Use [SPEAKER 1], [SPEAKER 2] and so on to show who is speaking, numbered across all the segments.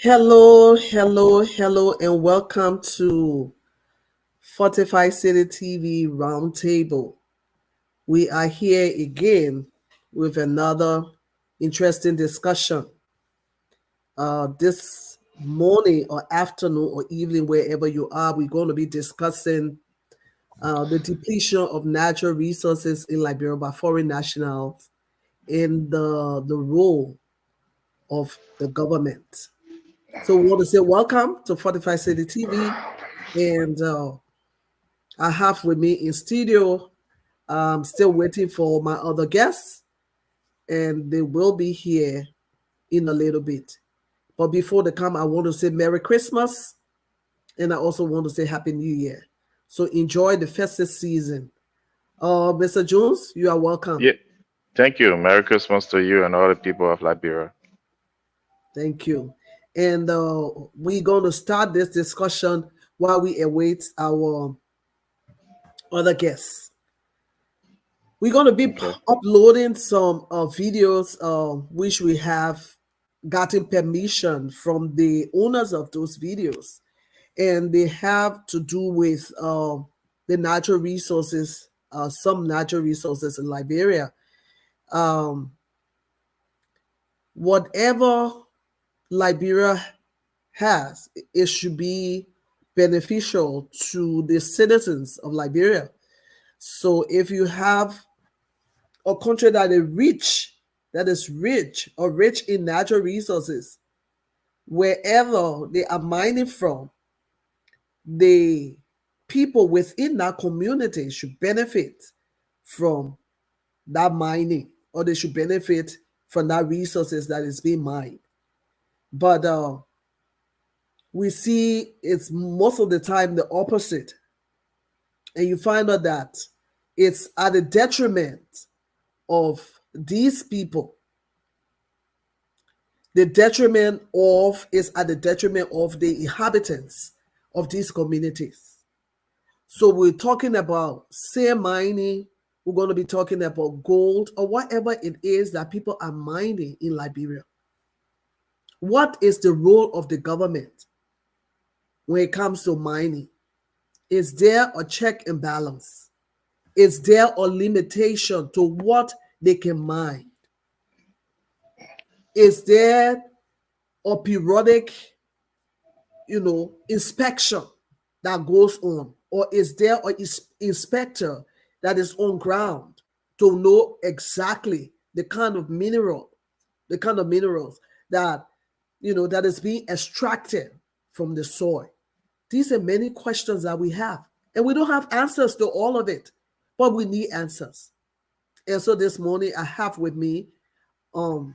[SPEAKER 1] Hello, and welcome to Fortified City TV Roundtable. We are here again with another interesting discussion. This morning or afternoon or evening, wherever you are, we're going to be discussing the depletion of natural resources in Liberia by foreign nationals and the role of the government. So we want to say welcome to Fortified City TV, and I have with me in studio, still waiting for my other guests, and they will be here in a little bit. But before they come, I want to say Merry Christmas, and I also want to say Happy New Year. So enjoy the festive season. Mr. Jones, you are welcome.
[SPEAKER 2] Yeah, thank you. Merry Christmas to you and all the people of Liberia.
[SPEAKER 1] Thank you. And we're going to start this discussion while we await our other guests. We're going to be uploading some videos which we have gotten permission from the owners of those videos. And they have to do with the natural resources, some natural resources in Liberia. Whatever Liberia has, it should be beneficial to the citizens of Liberia. So if you have a country that is rich or rich in natural resources, wherever they are mining from, the people within that community should benefit from that mining, or they should benefit from that resources that is being mined. But we see it's most of the time the opposite. And you find out that it's at the detriment of these people. The detriment is at the detriment of the inhabitants of these communities. So we're talking about say mining, we're going to be talking about gold or whatever it is that people are mining in Liberia. What is the role of the government when it comes to mining? Is there a check and balance? Is there a limitation to what they can mine? Is there a periodic, inspection that goes on? Or is there an inspector that is on ground to know exactly the kind of minerals that, that is being extracted from the soil? These are many questions that we have, and we don't have answers to all of it, but we need answers. And so this morning I have with me Mr.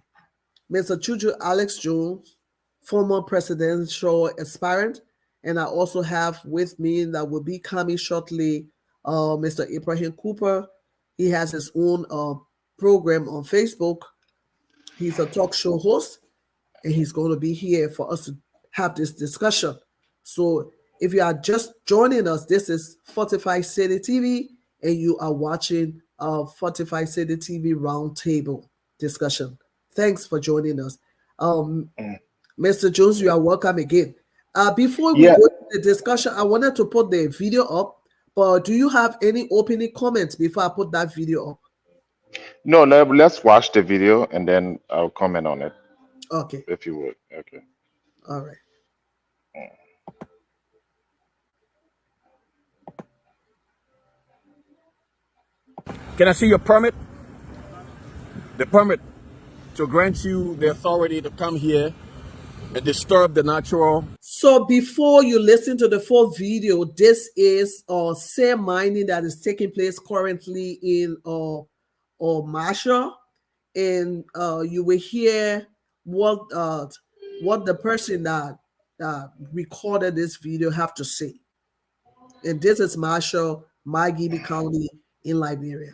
[SPEAKER 1] Chuchu Alex Jones, former presidential aspirant, and I also have with me that will be coming shortly Mr. Ibrahim Cooper. He has his own program on Facebook. He's a talk show host, and he's going to be here for us to have this discussion. So if you are just joining us, this is Fortified City TV, and you are watching Fortified City TV Roundtable Discussion. Thanks for joining us. Mr. Jones, you are welcome again. Before we go to the discussion, I wanted to put the video up, but do you have any opening comments before I put that video up?
[SPEAKER 2] No, let's watch the video and then I'll comment on it.
[SPEAKER 1] Okay.
[SPEAKER 2] If you would. Okay.
[SPEAKER 1] All right.
[SPEAKER 3] Can I see your permit? The permit to grant you the authority to come here and disturb the natural.
[SPEAKER 1] So before you listen to the full video, this is same mining that is taking place currently in Marshall, and you will hear what the person that recorded this video have to say. And this is Marshall, Maggie County in Liberia.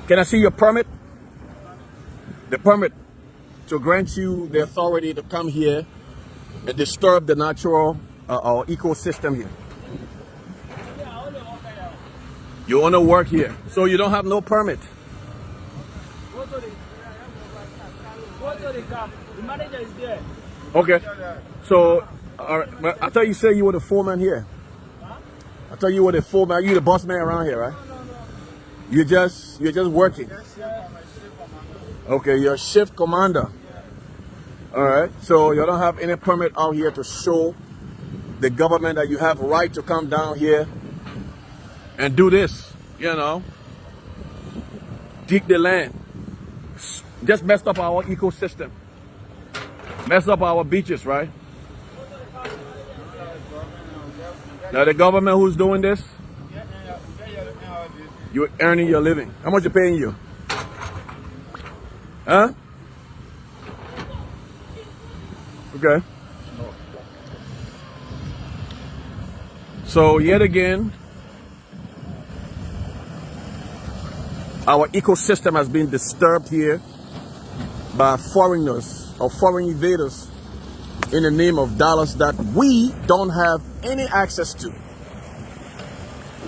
[SPEAKER 3] Can I see your permit? The permit to grant you the authority to come here and disturb the natural ecosystem here. You want to work here, so you don't have no permit.
[SPEAKER 4] The manager is there.
[SPEAKER 3] Okay. So, all right. But I thought you said you were the foreman here. I thought you were the foreman. You the boss man around here, right? You're just working. Okay, you're a shift commander. All right. So you don't have any permit out here to show the government that you have right to come down here and do this. You know, dig the land. Just messed up our ecosystem. Messed up our beaches, right? Now the government who's doing this, you're earning your living. How much are paying you? Huh? Okay. So yet again, our ecosystem has been disturbed here by foreigners or foreign invaders in the name of dollars that we don't have any access to.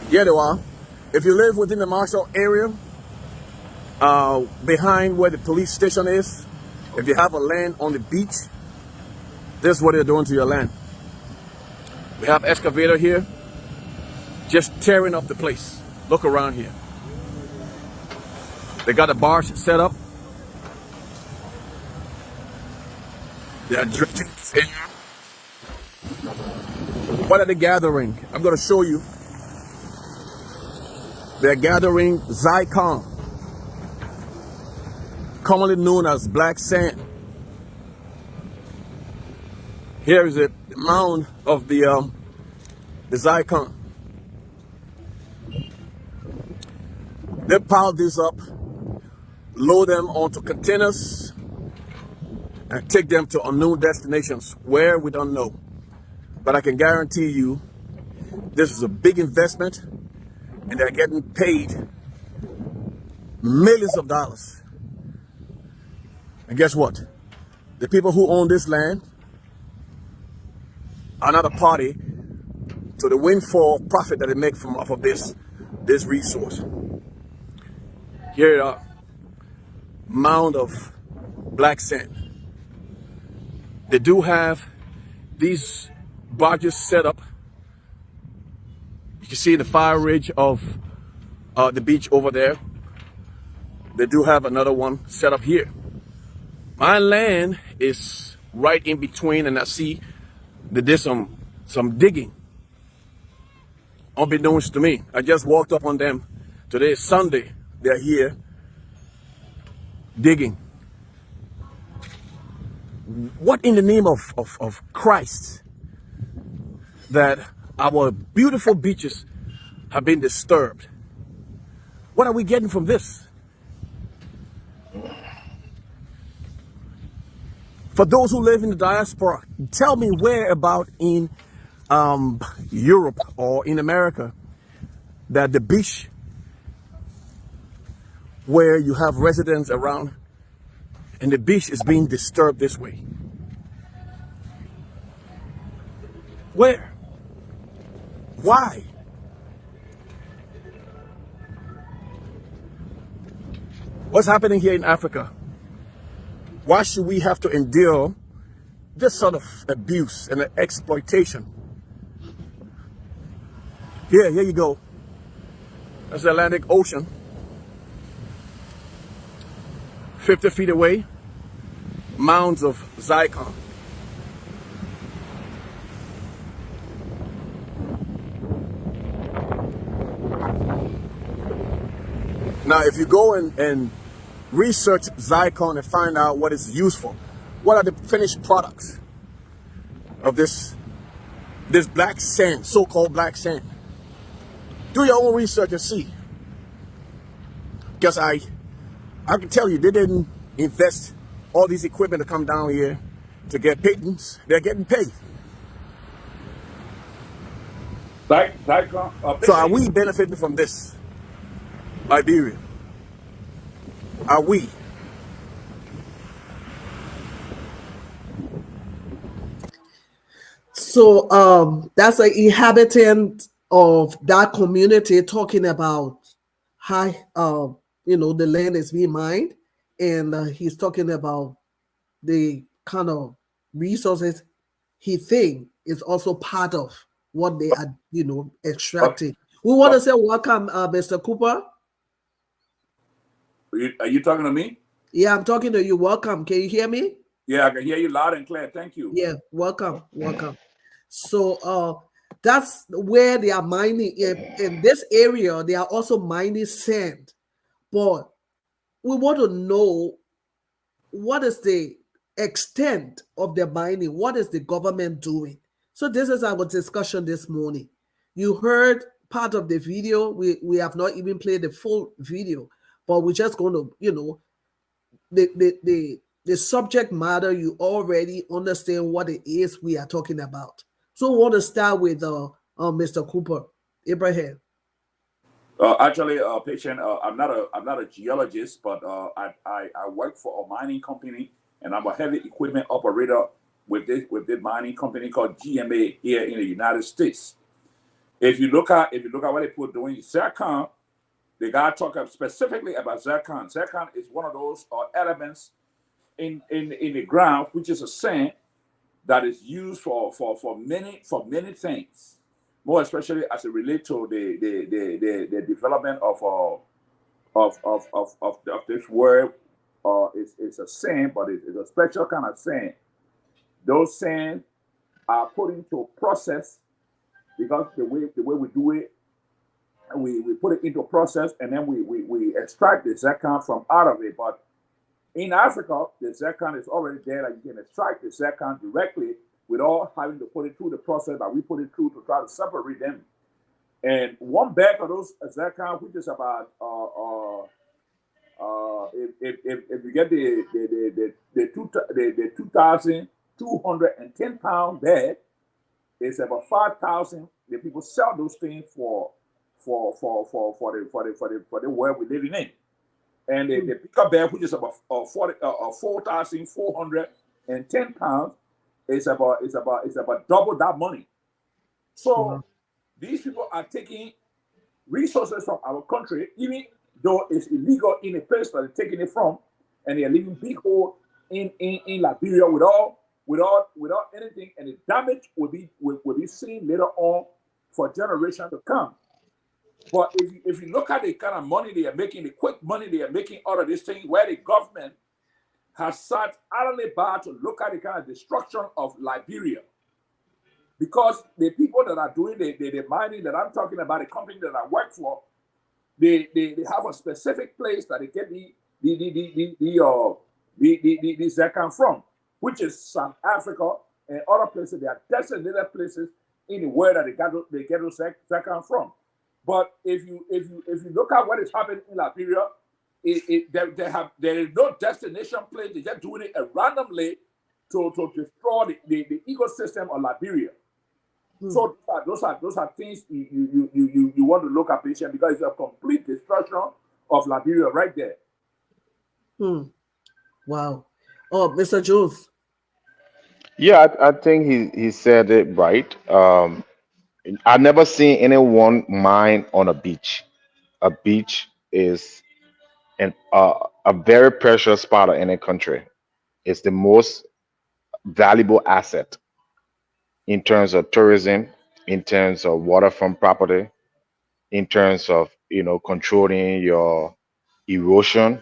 [SPEAKER 3] Yeah, they are. If you live within the Marshall area, behind where the police station is, if you have a land on the beach, this is what they're doing to your land. We have excavator here, just tearing up the place. Look around here. They got a barge set up. They are drifting. What are they gathering? I'm going to show you. They're gathering zircon, commonly known as black sand. Here is it, the mound of the zircon. They pile this up, load them onto containers, and take them to unknown destinations where we don't know. But I can guarantee you, this is a big investment, and they're getting paid millions of dollars. And guess what? The people who own this land are not a party to the windfall profit that they make from off of this resource. Here are mound of black sand. They do have these barges set up. You can see the fire ridge of the beach over there. They do have another one set up here. My land is right in between, and I see that there's some digging. Unbeknownst to me, I just walked up on them. Today is Sunday. They're here digging. What in the name of Christ that our beautiful beaches have been disturbed? What are we getting from this? For those who live in the diaspora, tell me where about in Europe or in America that the beach where you have residents around and the beach is being disturbed this way. Where? Why? What's happening here in Africa? Why should we have to endure this sort of abuse and exploitation? Here you go. That's the Atlantic Ocean. 50 feet away, mounds of zircon. Now, if you go and research zircon and find out what it's used for, what are the finished products of this black sand, so-called black sand? Do your own research and see. Because I can tell you, they didn't invest all these equipment to come down here to get patents. They're getting paid. So are we benefiting from this? Liberia? Are we?
[SPEAKER 1] So that's an inhabitant of that community talking about how the land is being mined, and he's talking about the kind of resources he think is also part of what they are
[SPEAKER 4] But,
[SPEAKER 1] extracting. We want to
[SPEAKER 4] but
[SPEAKER 1] say welcome, Mr. Cooper.
[SPEAKER 4] are you talking to me?
[SPEAKER 1] Yeah, I'm talking to you. Welcome. Can you hear me?
[SPEAKER 4] Yeah, I can hear you loud and clear. Thank you.
[SPEAKER 1] Yeah, welcome. So that's where they are mining in this area. They are also mining sand, but we want to know what is the extent of the mining. What is the government doing? So this is our discussion this morning. You heard part of the video. We have not even played the full video, but we're just going to the subject matter. You already understand what it is we are talking about. So we want to start with Mr. Cooper Abraham.
[SPEAKER 4] Actually, patient, I'm not a geologist, but I work for a mining company, and I'm a heavy equipment operator with this mining company called GMA here in the United States. If you look at what they put doing zircon, they got to talk specifically about zircon. Zircon is one of those elements in the ground, which is a sand that is used for many things. More especially as it relates to the development of this word. It's a sand, but it's a special kind of sand. Those sand are put into a process because the way we do it, we put it into a process, and then we extract the zircon from out of it. But in Africa, the zircon is already there, that you can extract the zircon directly without having to put it through the process that we put it through to try to separate them. And one bag of those zircon, which is about if you get the 2,210 pound bag, it's about 5,000. The people sell those things for the world we're living in. And the pickup bag, which is about 4,410 pounds, is about double that money. So these people are taking resources from our country, even though it's illegal in the place that they're taking it from, and they're leaving big hole in Liberia without anything, and the damage will be seen later on for generations to come. But if you look at the kind of money they are making, the quick money they are making out of this thing, where the government has sat idly by to look at the kind of destruction of Liberia. Because the people that are doing the mining that I'm talking about, the company that I work for, they have a specific place that they get the zircon from, which is South Africa and other places. They are designated places in the world that they get those zircon from. But if you look at what is happening in Liberia, there is no destination place. They're just doing it randomly to destroy the ecosystem of Liberia. So those are things you want to look at, patient, because it's a complete destruction of Liberia right there.
[SPEAKER 1] Wow. Oh, Mr. Jones.
[SPEAKER 2] Yeah, I think he said it right. I've never seen anyone mine on a beach. A beach is a very precious part of any country. It's the most valuable asset in terms of tourism, in terms of waterfront property, in terms of controlling your erosion.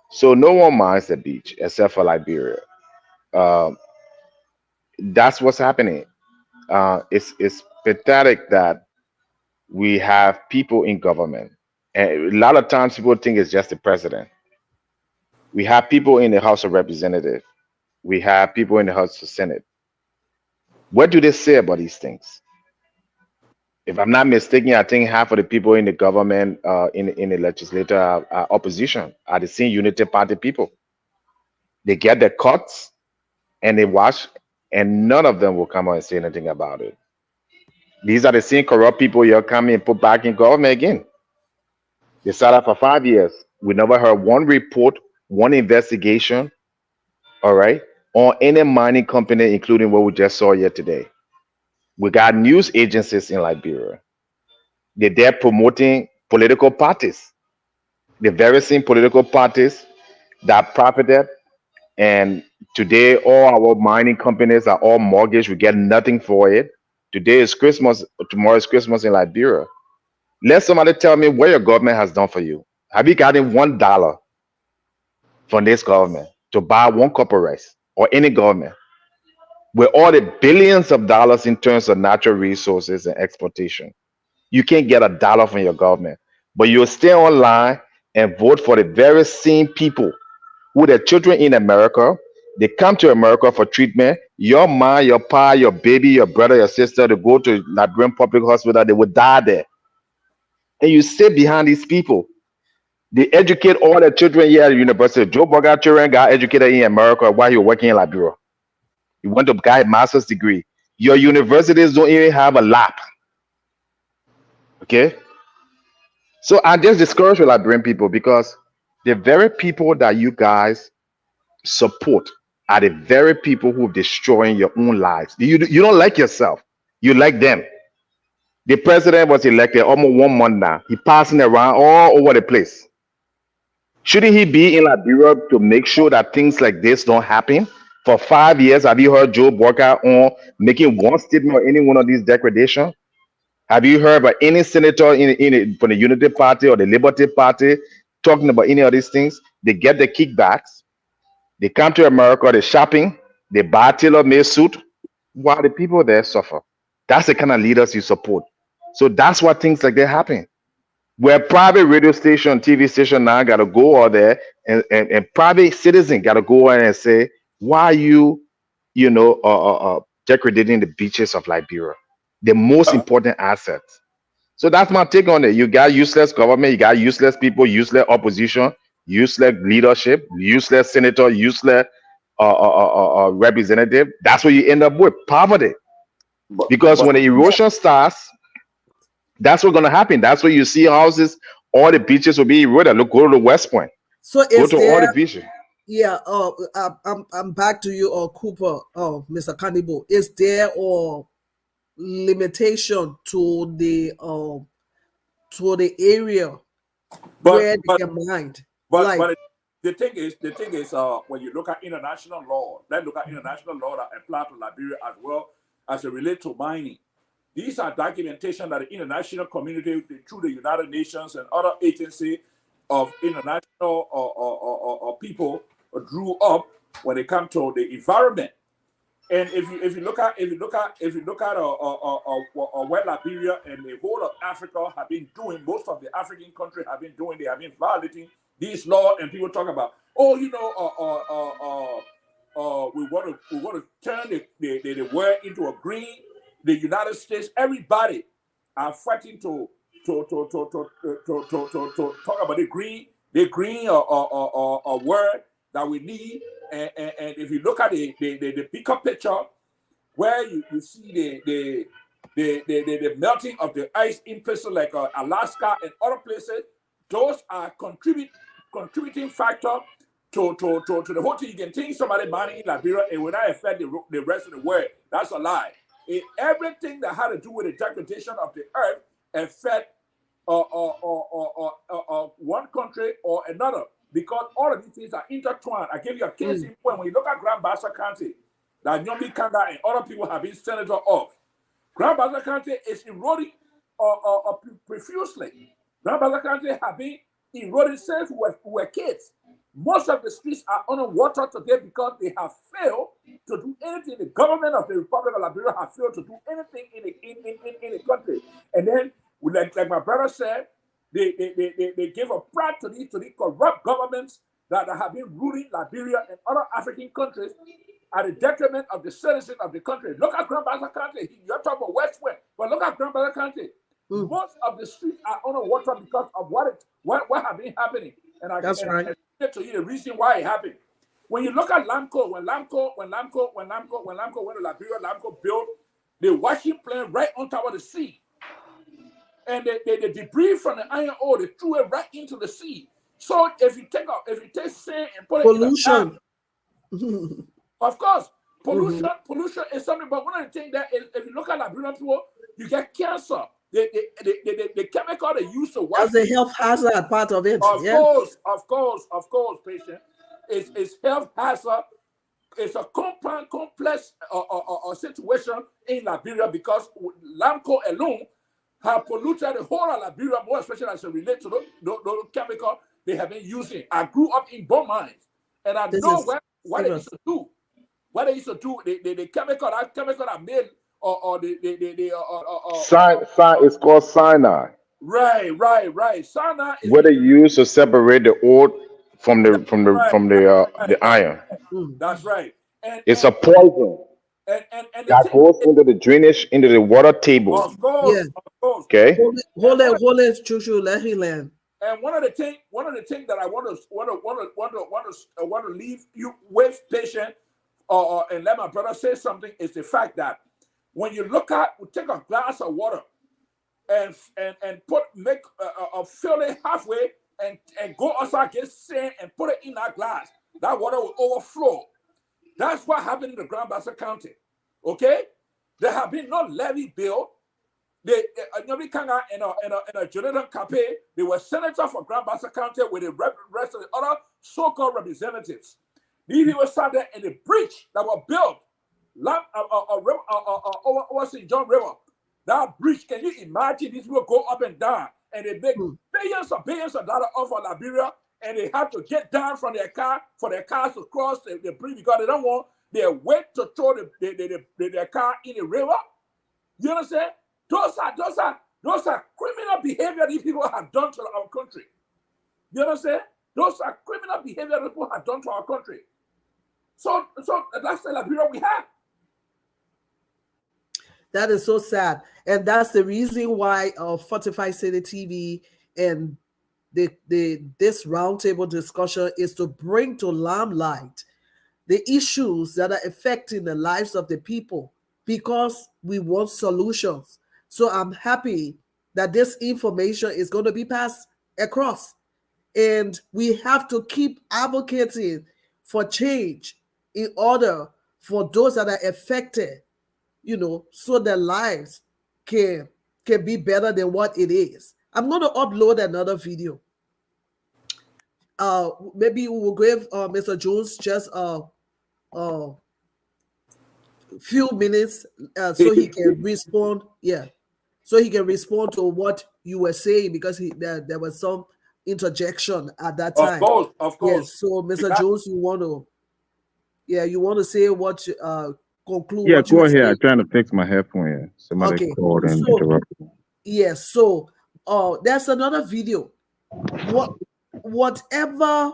[SPEAKER 2] So no one mines the beach except for Liberia. That's what's happening. It's pathetic that we have people in government, and a lot of times people think it's just the president. We have people in the House of Representatives. We have people in the House of Senate. What do they say about these things? If I'm not mistaken, I think half of the people in the government, in the legislature, are opposition, are the same Unity Party people. They get their cuts and they watch, and none of them will come out and say anything about it. These are the same corrupt people you're coming and put back in government again. They sat up for 5 years. We never heard one report, one investigation, all right, on any mining company, including what we just saw here today. We got news agencies in Liberia. They're there promoting political parties. The very same political parties that profited. And today, all our mining companies are all mortgaged. We get nothing for it. Today is Christmas. Tomorrow is Christmas in Liberia. Let somebody tell me what your government has done for you. Have you gotten $1 from this government to buy one cup of rice or any government? With all the billions of dollars in terms of natural resources and exploitation, you can't get $1 from your government. But you'll stay online and vote for the very same people who their children in America. They come to America for treatment. Your mom, your pa, your baby, your brother, your sister, they go to Liberian Public Hospital, they would die there. And you sit behind these people. They educate all the children here at the university. Joe Boga children got educated in America while he was working in Liberia. He went to get a master's degree. Your universities don't even have a lab. Okay? So I just discourage with Liberian people because the very people that you guys support are the very people who are destroying your own lives. You don't like yourself. You like them. The president was elected almost 1 month now. He passing around all over the place. Shouldn't he be in Liberia to make sure that things like this don't happen? For 5 years, have you heard Joe Walker on making one statement or any one of these degradations? Have you heard about any senator from the Unity Party or the Liberty Party talking about any of these things? They get the kickbacks. They come to America, they're shopping, they buy tailor-made suit, while the people there suffer. That's the kind of leaders you support. So that's why things like that happen. Where private radio station, TV station now got to go out there and private citizen got to go in and say, why are you, degrading the beaches of Liberia, the most important assets? So that's my take on it. You got useless government, you got useless people, useless opposition, useless leadership, useless senator, useless representative. That's what you end up with, poverty. Because when the erosion starts, that's what's going to happen. That's where you see houses, all the beaches will be eroded. Look, go to the West Point.
[SPEAKER 1] So
[SPEAKER 2] go to all the beaches.
[SPEAKER 1] Yeah, I'm back to you, Cooper, Mr. Cannibal. Is there limitation to the area where they can mine?
[SPEAKER 4] But the thing is, when you look at international law, let's look at international law that apply to Liberia as well as it relates to mining. These are documentation that the international community, through the United Nations and other agencies of international or people, drew up when it comes to the environment. And if you look at what Liberia and the whole of Africa have been doing, most of the African countries have been doing, they have been violating these laws. And people talk about, we want to turn the world into a green. The United States, everybody are fighting to talk about the green word that we need. And if you look at the bigger picture, where you see the melting of the ice in places like Alaska and other places, those are contributing factor to the whole thing. You can think somebody mining in Liberia and will not affect the rest of the world. That's a lie. Everything that had to do with the degradation of the earth affect one country or another, because all of these things are intertwined. I give you a case in point. When you look at Grand Bassa County, that Nyomi Kanda and other people have been senator of, Grand Bassa County is eroding profusely. Grand Bassa County have been eroding since we were kids. Most of the streets are underwater today because they have failed to do anything. The government of the Republic of Liberia have failed to do anything in the country. And then, like my brother said, they give a pride to these corrupt governments that have been ruling Liberia and other African countries at the detriment of the citizens of the country. Look at Grand Bassa County. You're talking about West Point, but look at Grand Bassa County. Most of the streets are underwater because of what have been happening. And I explain to you the reason why it happened. When you look at Lamco, when Lamco went to Liberia, Lamco built the washing plant right on top of the sea. And the debris from the iron ore, they threw it right into the sea. So if you take sand and put it in
[SPEAKER 1] pollution,
[SPEAKER 4] of course, Pollution is something, but one of the things that is, if you look at Liberian people, you get cancer. The chemical they use to wash.
[SPEAKER 1] That's the health hazard part of it.
[SPEAKER 4] Of course, patient. It's health hazard. It's a complex situation in Liberia because Lamco alone have polluted the whole of Liberia, more especially as it relates to the chemical they have been using. I grew up in bone mines, and I know what they used to do. What they used to do, the chemical that made
[SPEAKER 2] it's called cyanide.
[SPEAKER 4] Right. Cyanide is
[SPEAKER 2] what they use to separate the ore from the iron.
[SPEAKER 4] That's right. And
[SPEAKER 2] it's a poison that goes into the drainage, into the water table.
[SPEAKER 4] Of course.
[SPEAKER 2] Okay.
[SPEAKER 1] Hold it, Chuchu, let him land.
[SPEAKER 4] And one of the things that I want to leave you with, patient, and let my brother say something, is the fact that when you take a glass of water and fill it halfway and go outside, get sand and put it in that glass, that water will overflow. That's what happened in the Grand Bassa County. Okay, there have been no levy bill. In a Jonathan Cape, they were senators for Grand Bassa County with the rest of the other so-called representatives. These people sat there in the bridge that was built over St. John River. That bridge, can you imagine these people go up and down and they make billions of dollars off of Liberia, and they have to get down from their car for their cars to cross the bridge because they don't want their weight to throw their car in the river? You understand? Those are criminal behavior these people have done to our country. You understand? Those are criminal behavior that people have done to our country. So that's the Liberia we have.
[SPEAKER 1] That is so sad. And that's the reason why Fortified City TV and this roundtable discussion is to bring to limelight the issues that are affecting the lives of the people, because we want solutions. So I'm happy that this information is going to be passed across. And we have to keep advocating for change in order for those that are affected, so their lives can be better than what it is. I'm going to upload another video. Maybe we will give Mr. Jones just a few minutes so he can respond. Yeah. So he can respond to what you were saying, because there was some interjection at that time.
[SPEAKER 4] Of course.
[SPEAKER 1] Yes. So, Mr. Jones, you want to say what conclude?
[SPEAKER 2] Yeah, go ahead. I'm trying to fix my headphone here. Somebody called and interrupted.
[SPEAKER 1] Yes. So, there's another video. Whatever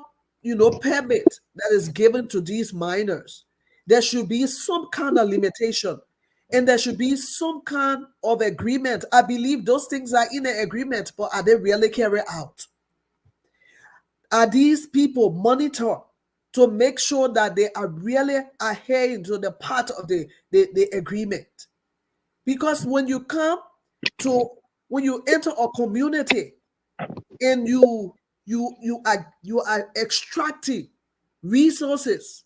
[SPEAKER 1] permit that is given to these miners, there should be some kind of limitation. And there should be some kind of agreement. I believe those things are in an agreement, but are they really carried out? Are these people monitored to make sure that they are really adhering to the part of the agreement? Because when you enter a community and you are extracting resources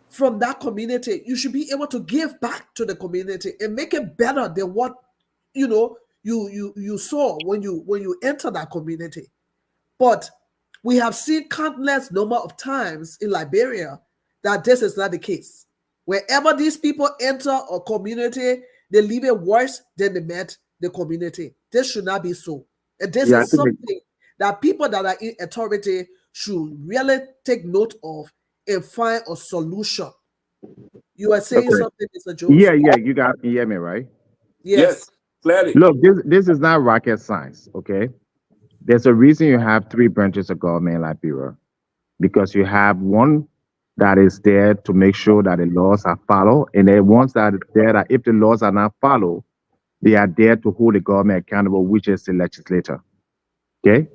[SPEAKER 1] from that community, you should be able to give back to the community and make it better than what you saw when you enter that community. But we have seen countless number of times in Liberia that this is not the case. Wherever these people enter a community, they leave it worse than they met the community. This should not be so. And this is something that people that are in authority should really take note of and find a solution. You are saying something, Mr. Jones?
[SPEAKER 2] Yeah, you got to hear me, right?
[SPEAKER 4] Yes, clearly.
[SPEAKER 2] Look, this is not rocket science, okay? There's a reason you have 3 branches of government in Liberia, because you have one that is there to make sure that the laws are followed, and then ones that are there that if the laws are not followed, they are there to hold the government accountable, which is the legislature, okay?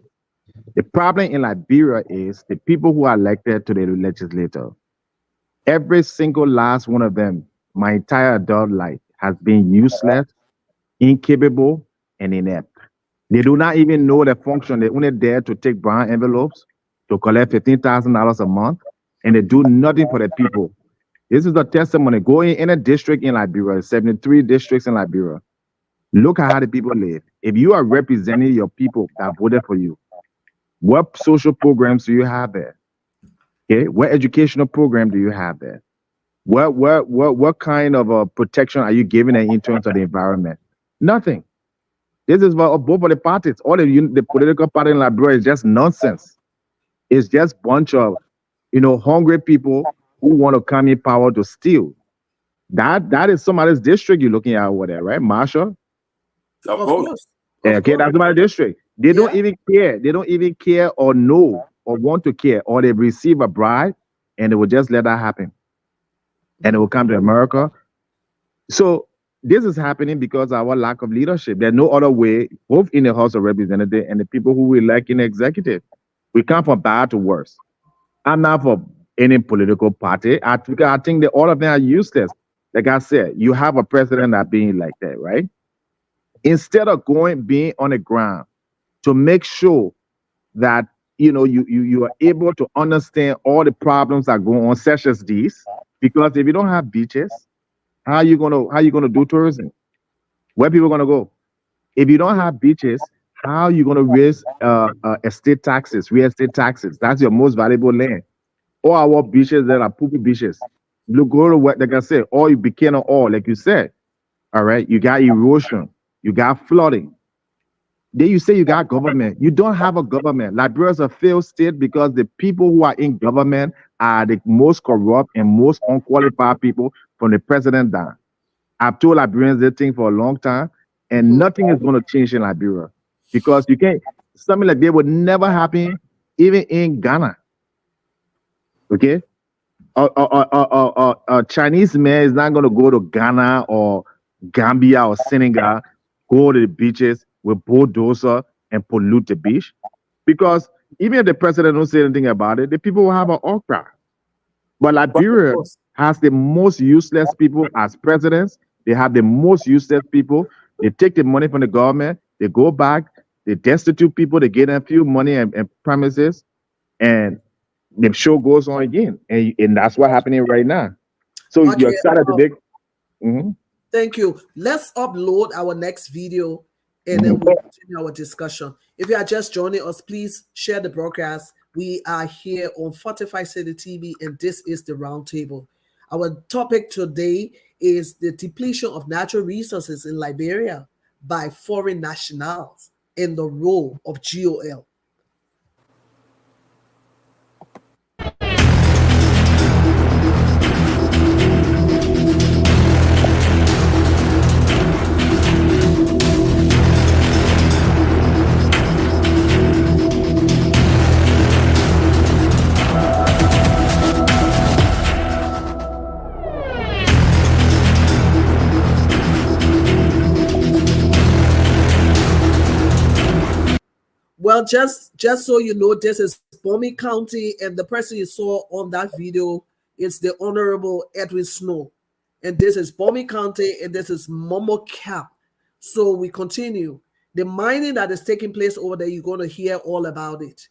[SPEAKER 2] The problem in Liberia is the people who are elected to the legislature, every single last one of them, my entire adult life, has been useless, incapable, and inept. They do not even know the function. They're only there to take brown envelopes, to collect $15,000 a month, and they do nothing for the people. This is the testimony. Go in a district in Liberia, 73 districts in Liberia. Look at how the people live. If you are representing your people that voted for you, what social programs do you have there? Okay, what educational program do you have there? What kind of protection are you giving them in terms of the environment? Nothing. This is for both of the parties. All the political party in Liberia is just nonsense. It's just bunch of hungry people who want to come in power to steal. That is somebody's district you're looking at over there, right, Marshall?
[SPEAKER 4] Of course.
[SPEAKER 2] Okay, that's my district. They don't even care. They don't even care or know or want to care, or they receive a bribe and they will just let that happen. And it will come to America. So this is happening because of our lack of leadership. There's no other way, both in the House of Representatives and the people who we elect in the executive. We come from bad to worse. I'm not for any political party. I think that all of them are useless. Like I said, you have a president that being like that, right? Instead of being on the ground to make sure that you are able to understand all the problems that go on, such as these. Because if you don't have beaches, how are you gonna do tourism? Where people gonna go? If you don't have beaches, how are you gonna raise estate taxes, real estate taxes? That's your most valuable land. All our beaches that are poopy beaches. You go to what, like I said, all you became all, like you said. All right, you got erosion, you got flooding. Then you say you got government. You don't have a government. Liberia is a failed state because the people who are in government are the most corrupt and most unqualified people from the president down. I've told Liberians this thing for a long time, and nothing is going to change in Liberia because you can't. Something like that would never happen even in Ghana. Okay, a Chinese man is not going to go to Ghana or Gambia or Senegal, go to the beaches with bulldozer and pollute the beach, because even if the president don't say anything about it, the people will have an outcry. But Liberia has the most useless people as presidents. They have the most useless people. They take the money from the government. They go back. They destitute people. They get them a few money and premises, and the show goes on again. And that's what's happening right now. So you're excited to big.
[SPEAKER 1] Thank you. Let's upload our next video and then we'll continue our discussion. If you are just joining us, please share the broadcast. We are here on Fortify City TV, and this is the Roundtable. Our topic today is the depletion of natural resources in Liberia by foreign nationals and the role of GOL. Well, just so you know, this is Bomi County, and the person you saw on that video is the Honorable Edwin Snow. And this is Bomi County, and this is Momo Cap. So we continue. The mining that is taking place over there, you're going to hear all about it.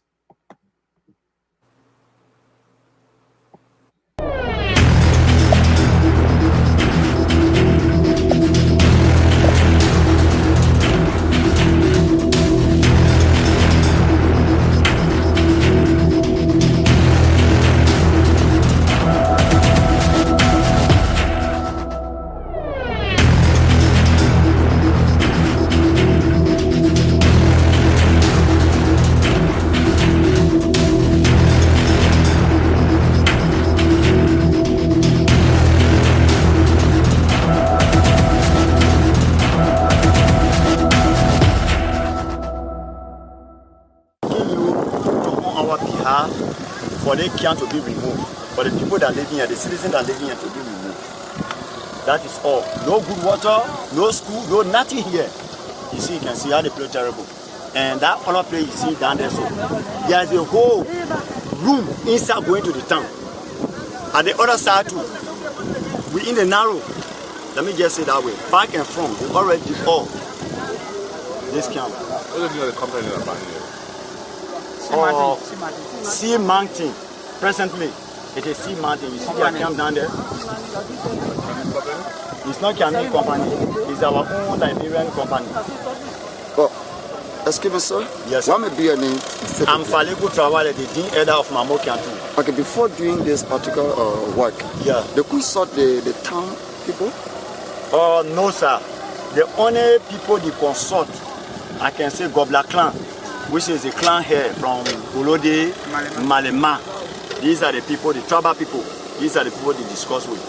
[SPEAKER 5] For the can to be removed, for the people that live here, the citizens that live here to be removed. That is all. No good water, no school, no nothing here. You see, you can see how they play terrible. And that other place you see down there, so there's a whole room inside going to the town. At the other side too, we in the narrow. Let me just say that way. Back and front, we already all this camp.
[SPEAKER 6] What are the company about here?
[SPEAKER 5] Sea Mountain, presently. It is Sea Mountain. You see their camp down there? It's not Ghanaian company. It's our own Liberian company.
[SPEAKER 6] Oh, excuse me, sir.
[SPEAKER 5] Yes.
[SPEAKER 6] What may be your name?
[SPEAKER 5] I'm Falego Traore, the Dean Elder of Mamo Kiantu.
[SPEAKER 6] Okay, before doing this particular work,
[SPEAKER 5] Yeah.
[SPEAKER 6] they consult the town people?
[SPEAKER 5] Oh, no, sir. The only people they consult, I can say Gobla clan, which is a clan here from Olode, Malema. These are the people, the tribal people. These are the people they discuss with.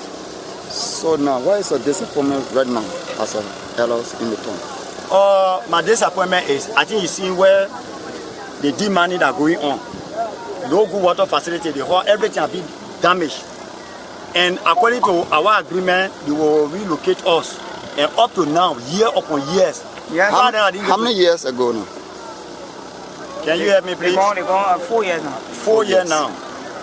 [SPEAKER 6] So now, why is your disappointment right now as a elders in the town?
[SPEAKER 5] My disappointment is, I think you see where the demand that are going on. No good water facility, the whole everything has been damaged. And according to our agreement, they will relocate us. And up to now, year upon years.
[SPEAKER 7] Yes.
[SPEAKER 6] How many years ago now?
[SPEAKER 5] Can you help me, please?
[SPEAKER 7] They're going 4 years now.
[SPEAKER 5] 4 years now.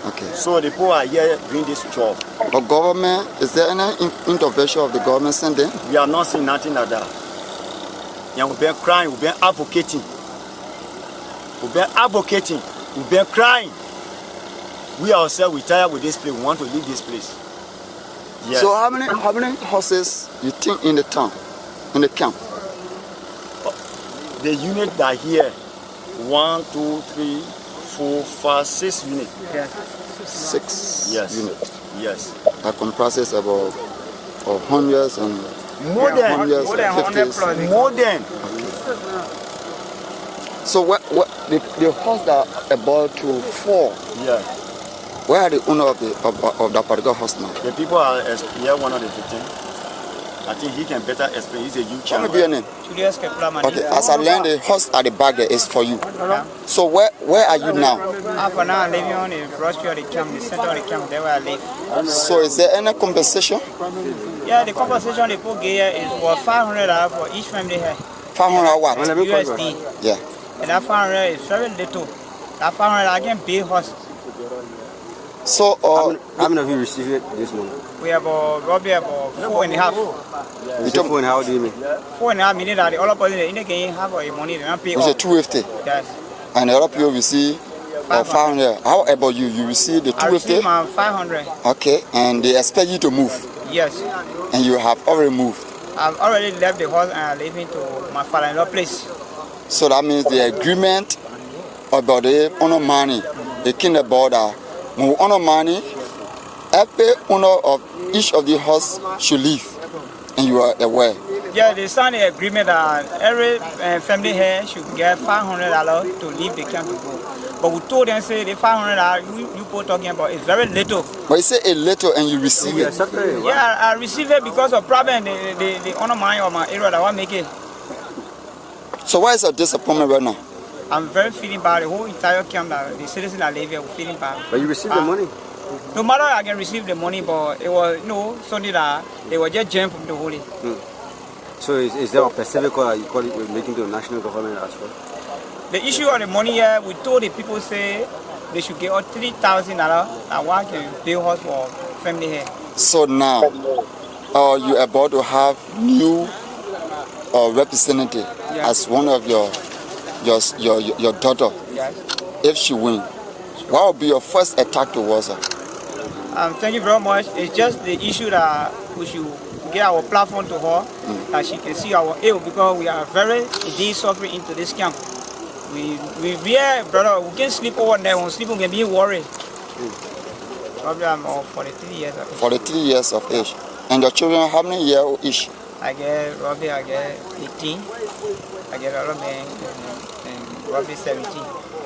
[SPEAKER 6] Okay.
[SPEAKER 5] So the people are here doing this job.
[SPEAKER 6] The government, is there any intervention of the government since then?
[SPEAKER 5] We are not seeing nothing like that. And we've been crying, we've been advocating. We've been advocating, we've been crying. We ourselves, we're tired with this place, we want to leave this place. Yes.
[SPEAKER 6] So how many horses you think in the town, in the camp?
[SPEAKER 5] The unit that are here, 1, 2, 3, 4, 5, 6 units.
[SPEAKER 7] Yes.
[SPEAKER 6] 6
[SPEAKER 5] Yes.
[SPEAKER 6] units.
[SPEAKER 5] Yes.
[SPEAKER 6] That comprises about of hundreds and
[SPEAKER 5] More than,
[SPEAKER 6] hundreds
[SPEAKER 7] More than
[SPEAKER 6] and
[SPEAKER 7] 100
[SPEAKER 6] fifties.
[SPEAKER 7] plus.
[SPEAKER 5] more than.
[SPEAKER 6] So what the horse that are about to fall,
[SPEAKER 5] Yeah.
[SPEAKER 6] where are the owner of that particular horse now?
[SPEAKER 5] The people are here, one of the 15. I think he can better explain. He's a youth
[SPEAKER 6] What may be your name?
[SPEAKER 7] Julius Kepler, man.
[SPEAKER 6] Okay, as I learned, the horse at the back there is for you. So where are you now?
[SPEAKER 7] Half an hour living on the brochure of the camp, the center of the camp, there where I live.
[SPEAKER 6] So is there any compensation?
[SPEAKER 7] Yeah, the compensation they put here is worth $500 for each family here.
[SPEAKER 6] 500 what?
[SPEAKER 7] USD.
[SPEAKER 6] Yeah.
[SPEAKER 7] And that 500 is very little. That 500 I can pay horse.
[SPEAKER 6] So
[SPEAKER 8] How many of you received it this morning?
[SPEAKER 7] We have probably about 4.5.
[SPEAKER 8] You took one, how do you mean?
[SPEAKER 7] 4.5 million that the other person in the game have the money they don't pay
[SPEAKER 6] it's a
[SPEAKER 7] off.
[SPEAKER 6] 250,
[SPEAKER 7] Yes.
[SPEAKER 6] and the other people receive 500. How about you? You receive the
[SPEAKER 7] I received
[SPEAKER 6] 250?
[SPEAKER 7] my 500.
[SPEAKER 6] Okay, and they expect you to move,
[SPEAKER 7] Yes.
[SPEAKER 6] and you have already moved.
[SPEAKER 7] I've already left the house and I'm leaving to my father-in-law place.
[SPEAKER 6] So that means the agreement about the owner money, the king about that, when we honor money, every owner of each of the horse should leave, and you are aware.
[SPEAKER 7] Yeah, they signed an agreement that every family here should get $500 to leave the camp to go. But we told them, say the $500 you both talking about is very little.
[SPEAKER 6] But you say a little and you receive it.
[SPEAKER 7] Yeah, I received it because of problem the honor mine of my area that I make it.
[SPEAKER 6] So why is your disappointment right now?
[SPEAKER 7] I'm very feeling bad. The whole entire camp, the citizens that live here, were feeling bad.
[SPEAKER 8] But you received the money.
[SPEAKER 7] No matter I can receive the money, but it was something that they were just jammed from the holy.
[SPEAKER 8] So is there a specific call that you call it making to the national government as well?
[SPEAKER 7] The issue of the money here, we told the people say they should get $3,000 and one can pay us for family here.
[SPEAKER 6] So now, you're about to have new representative as one of your daughter.
[SPEAKER 7] Yes.
[SPEAKER 6] If she wins, what will be your first attack towards her?
[SPEAKER 7] Thank you very much. It's just the issue that we should get our platform to her, that she can see our ill, because we are very indeed suffering into this camp. We brother, we can't sleep over there. When we sleep, we can be worried. Probably I'm 43 years of age.
[SPEAKER 6] 43 years of age. And your children, how many years old each?
[SPEAKER 7] I get 18. I get all of them, and Robbie 17.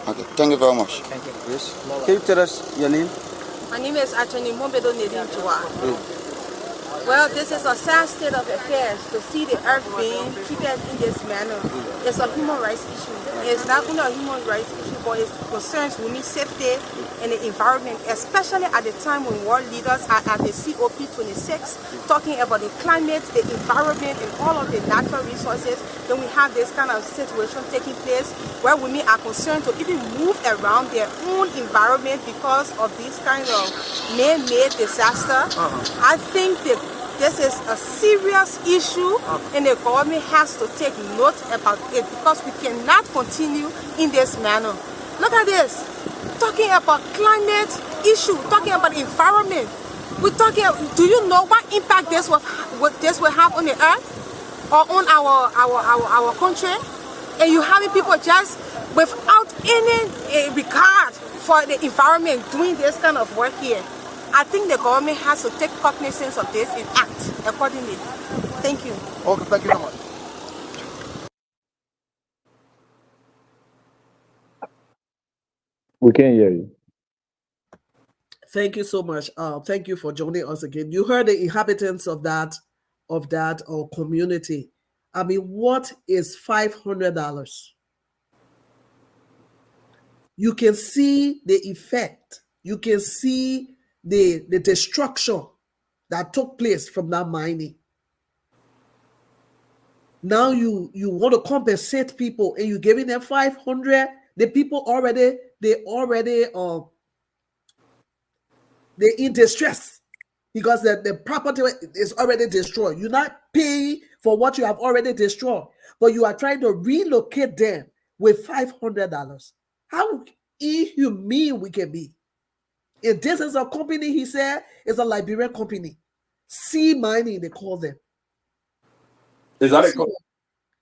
[SPEAKER 6] Okay, thank you very much.
[SPEAKER 7] Thank you.
[SPEAKER 8] Yes. Can you tell us your name?
[SPEAKER 9] My name is Attorney Mombedo Nedin Chua. Well, this is a sad state of affairs to see the earth being treated in this manner. It's a human rights issue. It's not only a human rights issue, but it concerns women's safety and the environment, especially at the time when world leaders are at the COP26 talking about the climate, the environment, and all of the natural resources. Then we have this kind of situation taking place where women are concerned to even move around their own environment because of this kind of man-made disaster. I think that this is a serious issue, and the government has to take note about it, because we cannot continue in this manner. Look at this, talking about climate, issue, talking about environment. We're talking. Do you know what impact this will have on the earth or on our country? And you having people just without any regard for the environment doing this kind of work here. I think the government has to take cognizance of this and act accordingly. Thank you.
[SPEAKER 3] Okay, thank you so much.
[SPEAKER 2] We can't hear you.
[SPEAKER 1] Thank you so much. Thank you for joining us again. You heard the inhabitants of that community. I mean, what is $500? You can see the effect. You can see the destruction that took place from that mining. Now you want to compensate people and you're giving them 500. The people they're in distress because the property is already destroyed. You're not paying for what you have already destroyed, but you are trying to relocate them with $500. How inhumane we can be. If this is a company, he said, it's a Liberian company. Sea mining, they call them.
[SPEAKER 4] Is that a
[SPEAKER 1] Go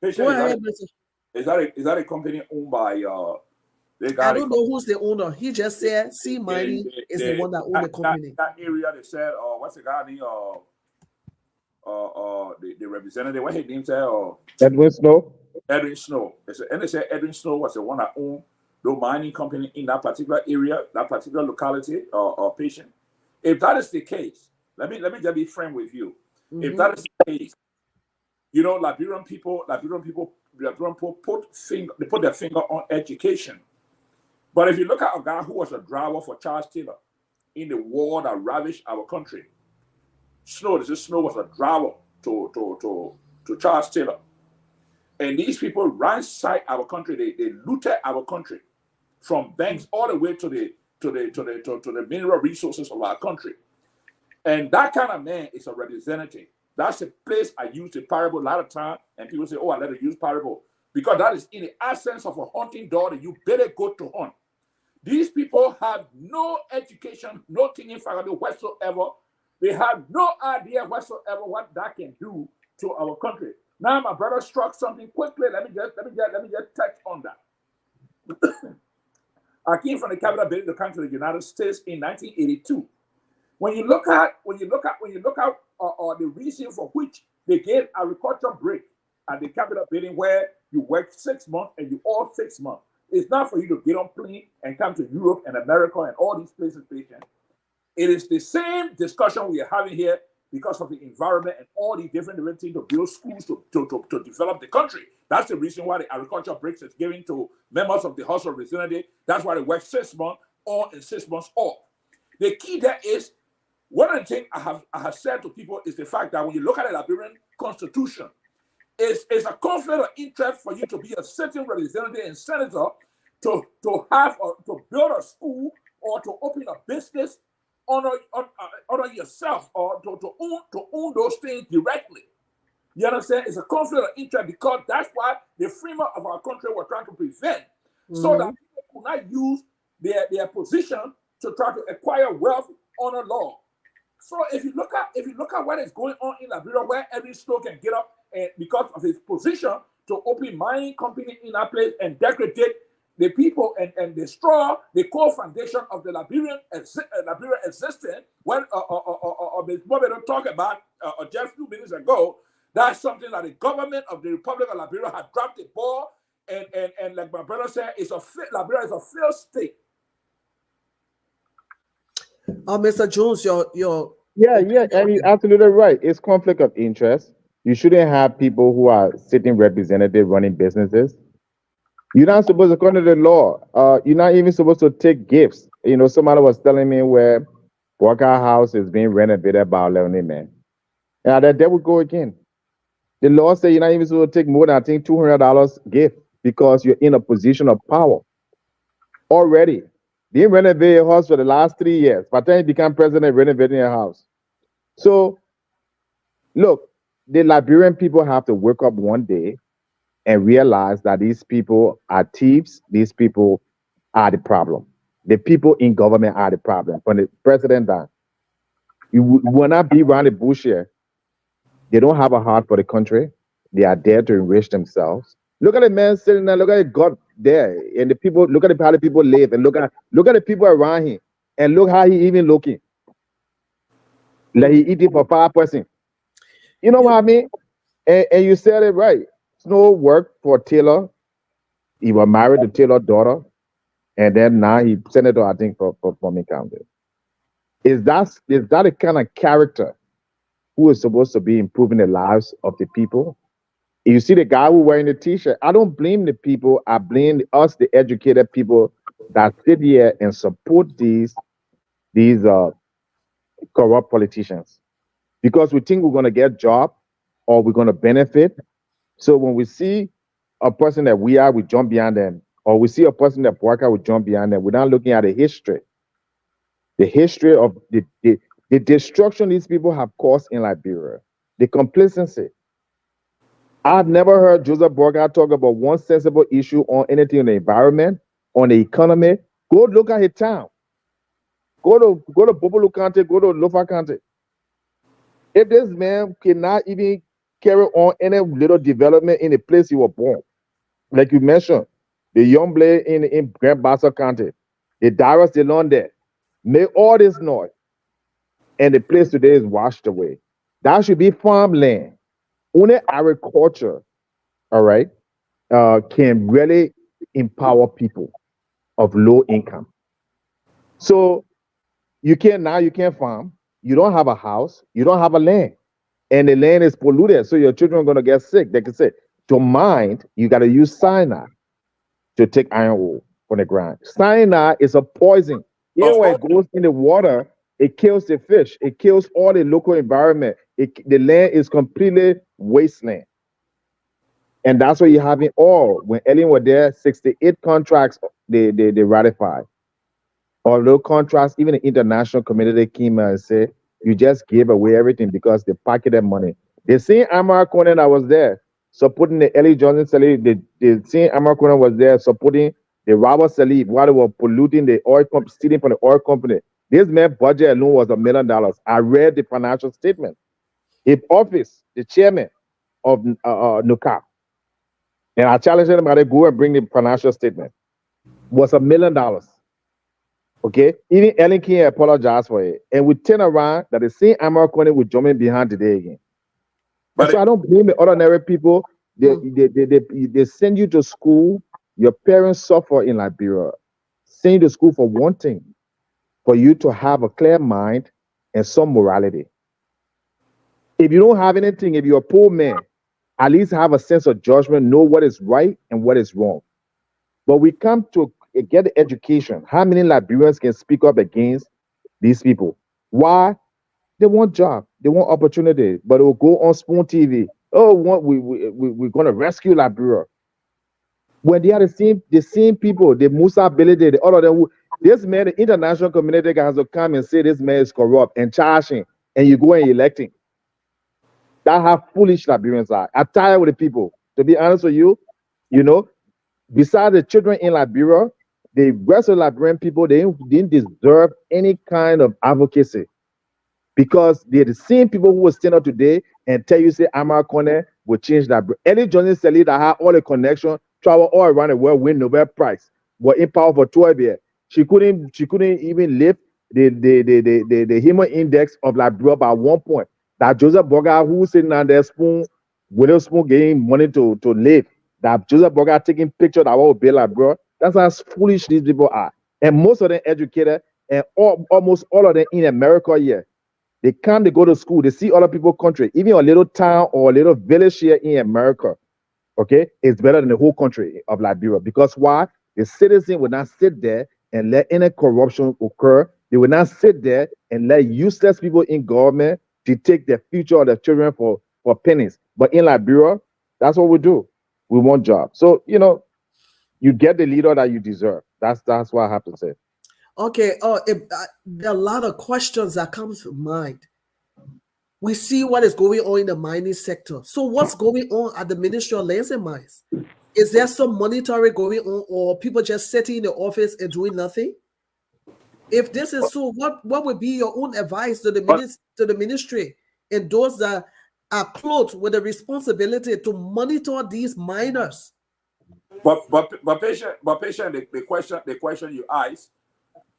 [SPEAKER 4] company?
[SPEAKER 1] ahead, Mr.
[SPEAKER 4] Is that a company owned by
[SPEAKER 1] I don't know who's the owner. He just said sea mining is the one that owns the company.
[SPEAKER 4] That area they said, what's the guy name? The representative, what his name said?
[SPEAKER 2] Edwin Snow.
[SPEAKER 4] Edwin Snow. And they said Edwin Snow was the one that owned the mining company in that particular area, that particular locality or patient. If that is the case, let me just be frank with you. Mm-hmm. If that is the case, you know, Liberian people put their finger on education. But if you look at a guy who was a driver for Charles Taylor in the war that ravaged our country, Snow was a driver to Charles Taylor. And these people ransacked our country. They looted our country from banks all the way to the mineral resources of our country. And that kind of man is a representative. That's the place I use the parable a lot of time. And people say, oh, I let her use parable. Because that is in the essence of a hunting dog that you better go to hunt. These people have no education, no thinking faculty whatsoever. They have no idea whatsoever what that can do to our country. Now, my brother struck something quickly. Let me just touch on that. I came from the capital building to come to the United States in 1982. When you look at the reason for which they gave agriculture break at the capital building, where you work 6 months and you all 6 months, it's not for you to get on plane and come to Europe and America and all these places, patient. It is the same discussion we are having here because of the environment and all these different things to build schools to develop the country. That's the reason why the agriculture breaks is given to members of the House of Representatives. That's why they work 6 months on and 6 months off. The key there is, one of the things I have said to people is the fact that when you look at the Liberian Constitution, it's a conflict of interest for you to be a sitting representative and senator to build a school or to open a business on yourself or to own those things directly. You understand? It's a conflict of interest because that's why the framers of our country were trying to prevent, so that people could not use their position to try to acquire wealth on a law. So if you look at what is going on in Liberia, where every Snow can get up and because of his position to open mining company in that place and degrade the people and destroy the core foundation of the Liberian existence, when Ms. Mobedo talked about just 2 minutes ago, that's something that the government of the Republic of Liberia had dropped the ball, and like my brother said, Liberia is a failed state.
[SPEAKER 1] Mr. Jones,
[SPEAKER 2] yeah, and you're absolutely right. It's conflict of interest. You shouldn't have people who are sitting representative running businesses. You're not supposed to, according to the law, you're not even supposed to take gifts. You know, somebody was telling me where Walker House is being renovated by a Leonie man. And there we go again. The law says you're not even supposed to take more than, I think, $200 gift because you're in a position of power already. They renovated your house for the last 3 years. By the time you become president, renovating your house. So, look, the Liberian people have to wake up one day and realize that these people are thieves. These people are the problem. The people in government are the problem. From the president down, you will not be around the bush here. They don't have a heart for the country. They are there to enrich themselves. Look at the man sitting there. Look at the God there, and the people. Look at how the people live, and look at the people around him, and look how he even looking. Like he eating for 5 person. You know what I mean? And you said it right. Snow worked for Taylor. He was married to Taylor's daughter, and then now he senator, I think, for Fleming County. Is that the kind of character who is supposed to be improving the lives of the people? You see the guy who wearing the t-shirt. I don't blame the people. I blame us, the educated people that sit here and support these corrupt politicians, because we think we're going to get job or we're going to benefit. So when we see a person that we jump behind them, or we see a person that work out, we jump behind them. We're not looking at the history of the destruction these people have caused in Liberia, the complacency. I've never heard Joseph Bourgault talk about one sensible issue on anything in the environment, on the economy. Go look at his town. Go to Bobolo County, go to Lofa County. If this man cannot even carry on any little development in the place he was born, like you mentioned, the young blade in Grand Bassa County, the Darius de Londe, made all this noise, and the place today is washed away. That should be farmland. Only agriculture, all right, can really empower people of low income. So you can't farm. You don't have a house. You don't have a land, and the land is polluted. So your children are gonna get sick. They can say, to mine, you got to use cyanide to take iron ore from the ground. Cyanide is a poison. Even when it goes in the water, it kills the fish. It kills all the local environment. The land is completely wasteland. And that's what you have in all. When Ellen was there, 68 contracts they ratified. Although contracts, even the international community came and said, you just gave away everything because they pocketed money. The same Amara Conan that was there supporting the Ellie Johnson Salif, the same Amara Conan was there supporting the Robert Salif while they were polluting the oil company, stealing from the oil company. This man's budget alone was $1 million. I read the financial statement. His office, the chairman of NUCA, and I challenged him to go and bring the financial statement, was $1 million. Okay, even Ellen King apologized for it, and we turn around that the same Amara Conan will jump in behind today again. But so I don't blame the ordinary people. They send you to school. Your parents suffer in Liberia. Send you to school for one thing, for you to have a clear mind and some morality. If you don't have anything, if you're a poor man, at least have a sense of judgment, know what is right and what is wrong. But we come to get the education. How many Liberians can speak up against these people? Why? They want job, they want opportunity, but they will go on Spoon TV. Oh, we're going to rescue Liberia. When they are the same people, the Musa ability, all of them. This man, the international community has to come and say this man is corrupt and charge him, and you go and elect him. That's how foolish Liberians are. I'm tired with the people. To be honest with you, besides the children in Liberia, the rest of the Liberian people, they didn't deserve any kind of advocacy. Because they're the same people who will stand up today and tell you, say, Amara Conan will change that. Ellie Johnson Salif that had all the connection, travel all around the world, win Nobel Prize, was in power for 12 years. She couldn't even lift the human index of Liberia by 1 point. That Joseph Bourgault, who was sitting on their spoon, with a spoon getting money to live, that Joseph Bourgault taking pictures that will be Liberia. That's how foolish these people are. And most of them educated, and almost all of them in America here. They come, they go to school, they see other people's country, even a little town or a little village here in America, okay, it's better than the whole country of Liberia. Because why? The citizen will not sit there and let any corruption occur. They will not sit there and let useless people in government to take the future of their children for pennies. But in Liberia, that's what we do. We want jobs. So, you get the leader that you deserve. That's what I have to say.
[SPEAKER 1] Okay, there are a lot of questions that come to mind. We see what is going on in the mining sector. So what's going on at the Ministry of Lands and Mines? Is there some monitoring going on, or people just sitting in the office and doing nothing? If this is so, what would be your own advice to the ministry and those that are clothed with the responsibility to monitor these minors?
[SPEAKER 4] But patient, the question you asked,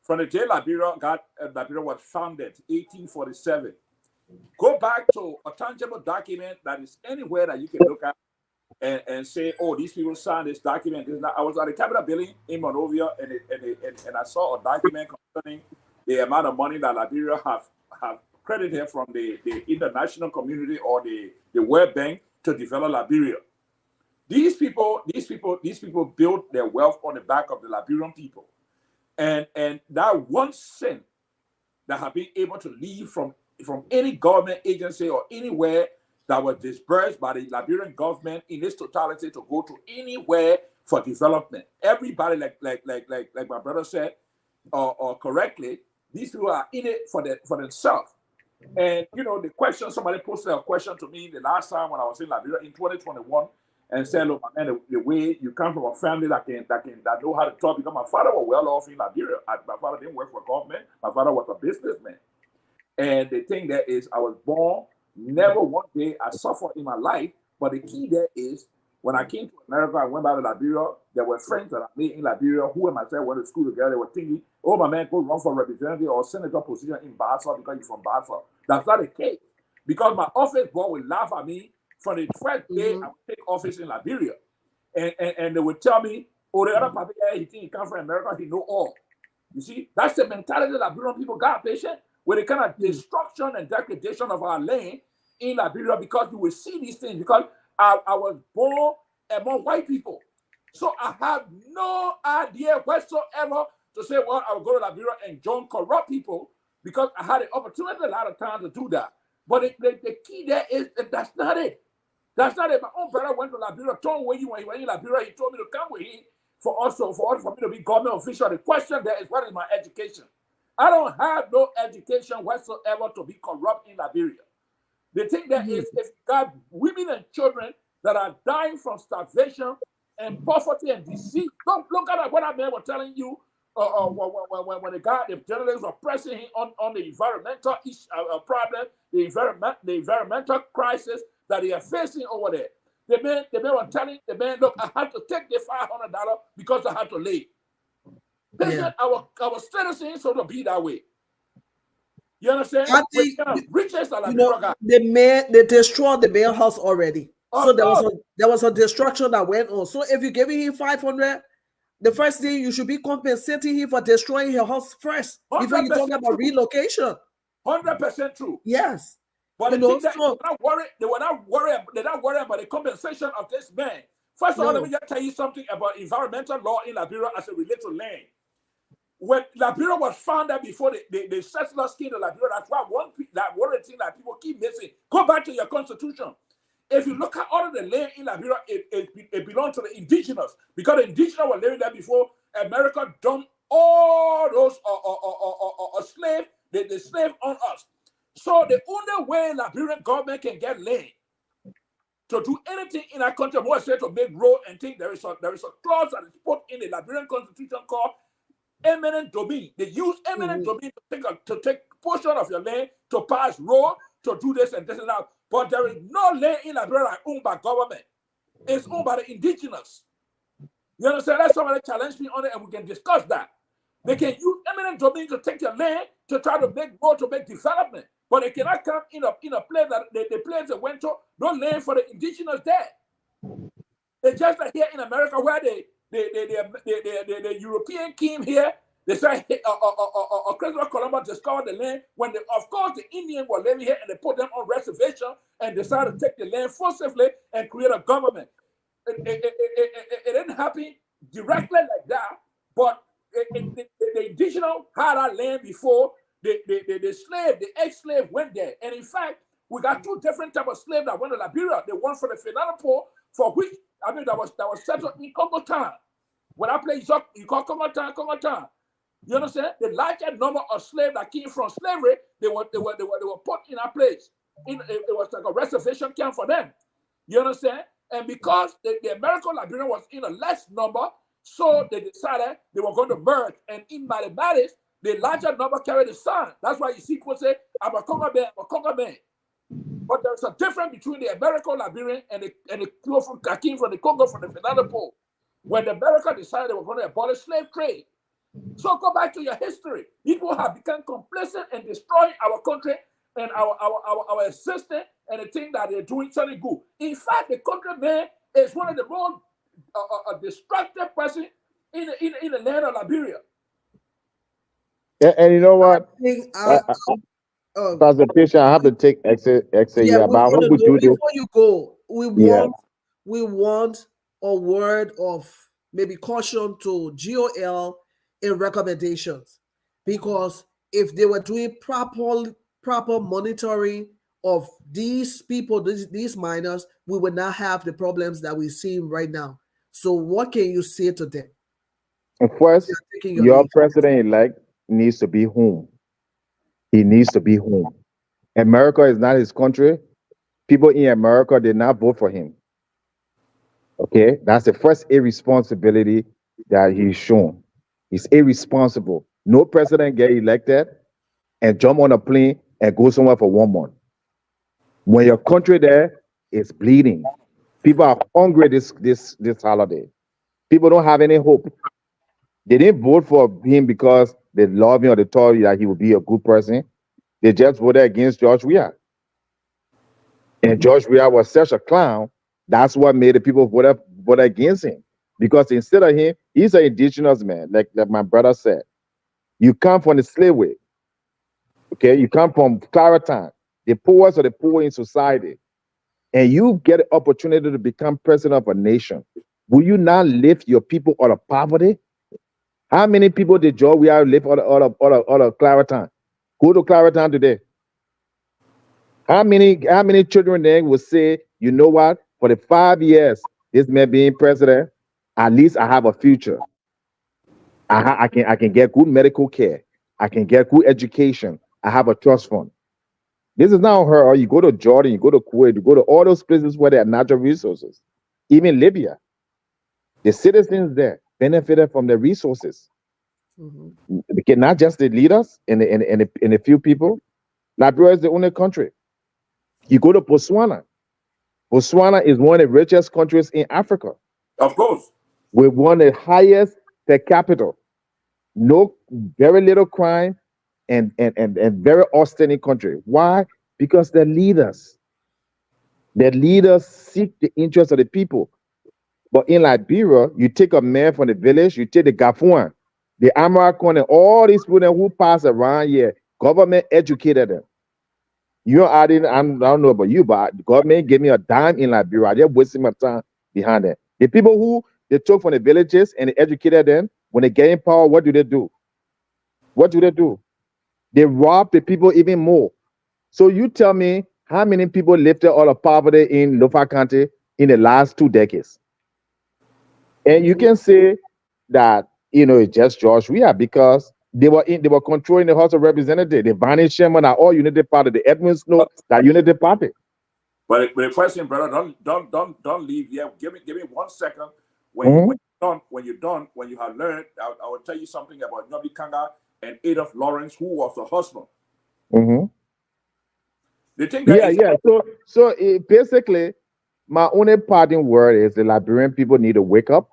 [SPEAKER 4] from the day Liberia was founded, 1847. Go back to a tangible document that is anywhere that you can look at and say, oh, these people signed this document. I was at the Capitol building in Monrovia, and I saw a document concerning the amount of money that Liberia have credited from the international community or the World Bank to develop Liberia. These people built their wealth on the back of the Liberian people, and that 1 cent that have been able to leave from any government agency or anywhere that was disbursed by the Liberian government in its totality to go to anywhere for development. Everybody, like my brother said, or correctly, these people are in it for themselves. And the question, somebody posted a question to me the last time when I was in Liberia in 2021, and said, "Look, my man, the way you come from a family that know how to talk, because my father was well off in Liberia. My father didn't work for government. My father was a businessman. And the thing there is, I was born, never one day I suffered in my life. But the key there is, when I came to America, I went back to Liberia. There were friends that I made in Liberia who and myself went to school together. They were thinking, oh, my man, go run for representative or senator position in Basel because you're from Basel. That's not the case. Because my office boy would laugh at me from the first day I would take office in Liberia. And they would tell me, oh, the other papi, he think he come from America, he know all. You see, that's the mentality that Liberian people got, patient, with the kind of destruction and degradation of our land in Liberia, because you will see these things, because I was born among white people. So I have no idea whatsoever to say, well, I will go to Liberia and join corrupt people, because I had the opportunity a lot of times to do that. But the key there is that that's not it. That's not it. My own brother went to Liberia, told me when he went in Liberia, he told me to come with him for me to be government official. The question there is, what is my education? I don't have no education whatsoever to be corrupt in Liberia. The thing that is, if you got women and children that are dying from starvation and poverty and disease, don't look at what I was telling you when the journalists were pressing him on the environmental problem, the environmental crisis that they are facing over there. The man were telling the man, look, I had to take the $500 because I had to leave. Yeah. Our citizens sort of be that way. You understand?
[SPEAKER 1] I think,
[SPEAKER 4] riches that
[SPEAKER 1] they destroyed the mail house already. So there was a destruction that went on. So if you're giving him 500, the first thing you should be compensating him for destroying your house first before you talk about relocation.
[SPEAKER 4] 100% true.
[SPEAKER 1] Yes.
[SPEAKER 4] But they're not worried about the compensation of this man. First of all, let me just tell you something about environmental law in Liberia as it relates to land. When Liberia was founded before the settlers came to Liberia, that's why one of the things that people keep missing. Go back to your constitution. If you look at all of the land in Liberia, it belongs to the indigenous, because the indigenous were living there before America dumped all those slaves, the slave on us. So the only way Liberian government can get land to do anything in our country, more say to make road and things, there is a clause that is put in the Liberian constitution called eminent domain. They use eminent domain to take portion of your land to pass road, to do this and this and that. But there is no land in Liberia owned by government. It's owned by the indigenous. You understand? Let somebody challenge me on it and we can discuss that. They can use eminent domain to take your land to try to make road, to make development. But they cannot come in a place that the place they went to, no land for the indigenous there. It's just like here in America where the European came here. They said Christopher Columbus discovered the land when, of course, the Indians were living here and they put them on reservation and decided to take the land forcibly and create a government. It didn't happen directly like that, but the indigenous had our land before the ex-slave went there. And in fact, we got two different types of slaves that went to Liberia. The one for the Fenanipo, for which, that was settled in Congo Town. When I play you call Congo Town. You understand? The larger number of slaves that came from slavery, they were put in a place. It was like a reservation camp for them. You understand? And because the American Liberian was in a less number, so they decided they were going to merge. And in mathematics, The larger number carry the sound. That's why you see people say, I'm a Congo man, I'm a Congo man. But there's a difference between the American Liberian and the people from Kakin, from the Congo, from the Fernando Pole. When the America decided they were going to abolish slave trade. So go back to your history. People have become complacent and destroying our country and our existence, and they think that they're doing something good. In fact, the country man is one of the most destructive person in the land of Liberia.
[SPEAKER 2] And you know what? Presentation, I have to take exit
[SPEAKER 1] yeah,
[SPEAKER 2] but I hope we do this.
[SPEAKER 1] Before you go, we want a word of maybe caution to GOL in recommendations, because if they were doing proper monitoring of these people, these minors, we would not have the problems that we're seeing right now. So what can you say to them?
[SPEAKER 2] First, your president-elect needs to be home. He needs to be home. America is not his country. People in America did not vote for him. Okay, that's the first irresponsibility that he's shown. He's irresponsible. No president get elected and jump on a plane and go somewhere for 1 month. When your country there is bleeding, people are hungry this holiday. People don't have any hope. They didn't vote for him because they love him or they thought that he would be a good person. They just voted against George Weah. And George Weah was such a clown. That's what made the people vote against him. Because instead of him, he's an indigenous man, like my brother said. You come from the slavery. Okay, you come from Clarendon, the poorest of the poor in society. And you get the opportunity to become president of a nation. Will you not lift your people out of poverty? How many people did George Weah live out of Clarendon? Go to Clarendon today. How many children there will say, you know what, for the 5 years this man being president, at least I have a future. I can get good medical care. I can get good education. I have a trust fund. This is not her. You go to Jordan, you go to Kuwait, you go to all those places where there are natural resources. Even Libya, the citizens there benefited from the resources. Mm-hmm. Not just the leaders and a few people. Liberia is the only country. You go to Botswana. Botswana is one of the richest countries in Africa.
[SPEAKER 4] Of course.
[SPEAKER 2] With one of the highest per capita. No, very little crime and very outstanding country. Why? Because the leaders seek the interests of the people. But in Liberia, you take a man from the village, you take the Gafuan, the American, and all these people who pass around here, government educated them. I don't know about you, but the government gave me a dime in Liberia. I just wasting my time behind them. The people who they took from the villages and they educated them, when they get in power, what do they do? What do they do? They rob the people even more. So you tell me how many people lifted out of poverty in Lofa County in the last 2 decades? And you can say that, it's just George Weah because they were controlling the House of Representatives. The Vanny Sherman are all Unity Party. The Edmund Snow, that Unity Party.
[SPEAKER 4] But the question, brother, don't leave here. Give me 1 second. When you're done, when you have learned, I will tell you something about Nyobi Kanga and Adolph Lawrence, who was the husband.
[SPEAKER 2] Mm-hmm.
[SPEAKER 4] They think that
[SPEAKER 2] So basically, my only parting word is the Liberian people need to wake up.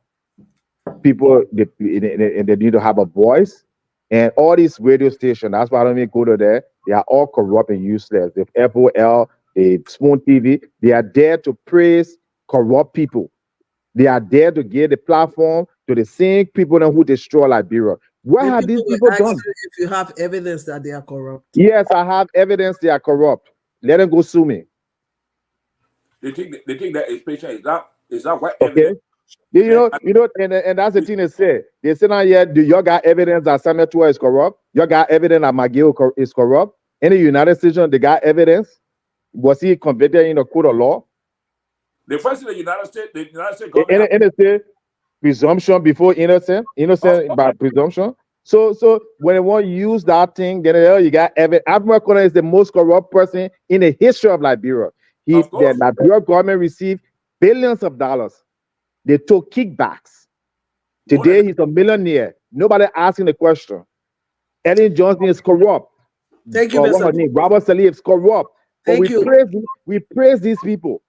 [SPEAKER 2] People, they need to have a voice. And all these radio stations, that's why I don't even go to there. They are all corrupt and useless. The FOL, the Spoon TV, they are there to praise corrupt people. They are there to give the platform to the same people who destroy Liberia. What have these people done?
[SPEAKER 1] If you have evidence that they are corrupt.
[SPEAKER 2] Yes, I have evidence they are corrupt. Let them go sue me.
[SPEAKER 4] They think that is patient. Is that what
[SPEAKER 2] okay?
[SPEAKER 4] Evidence?
[SPEAKER 2] And that's the thing they say. They say now, yeah, do you got evidence that Samuel Tua is corrupt? You got evidence that McGill is corrupt? In the United States, they got evidence? Was he convicted in a court of law?
[SPEAKER 4] The first in the United States government.
[SPEAKER 2] And they say presumption before innocent by presumption. So when they want to use that thing, then you got evidence. Admiral Connor is the most corrupt person in the history of Liberia. The Liberia government received billions of dollars. They took kickbacks. Today he's a millionaire. Nobody asking the question. Ellen Johnson is corrupt.
[SPEAKER 1] Thank you,
[SPEAKER 2] What's her
[SPEAKER 1] Mr.
[SPEAKER 2] name? Robert Salih is corrupt. But
[SPEAKER 1] Thank you.
[SPEAKER 2] we praise these people.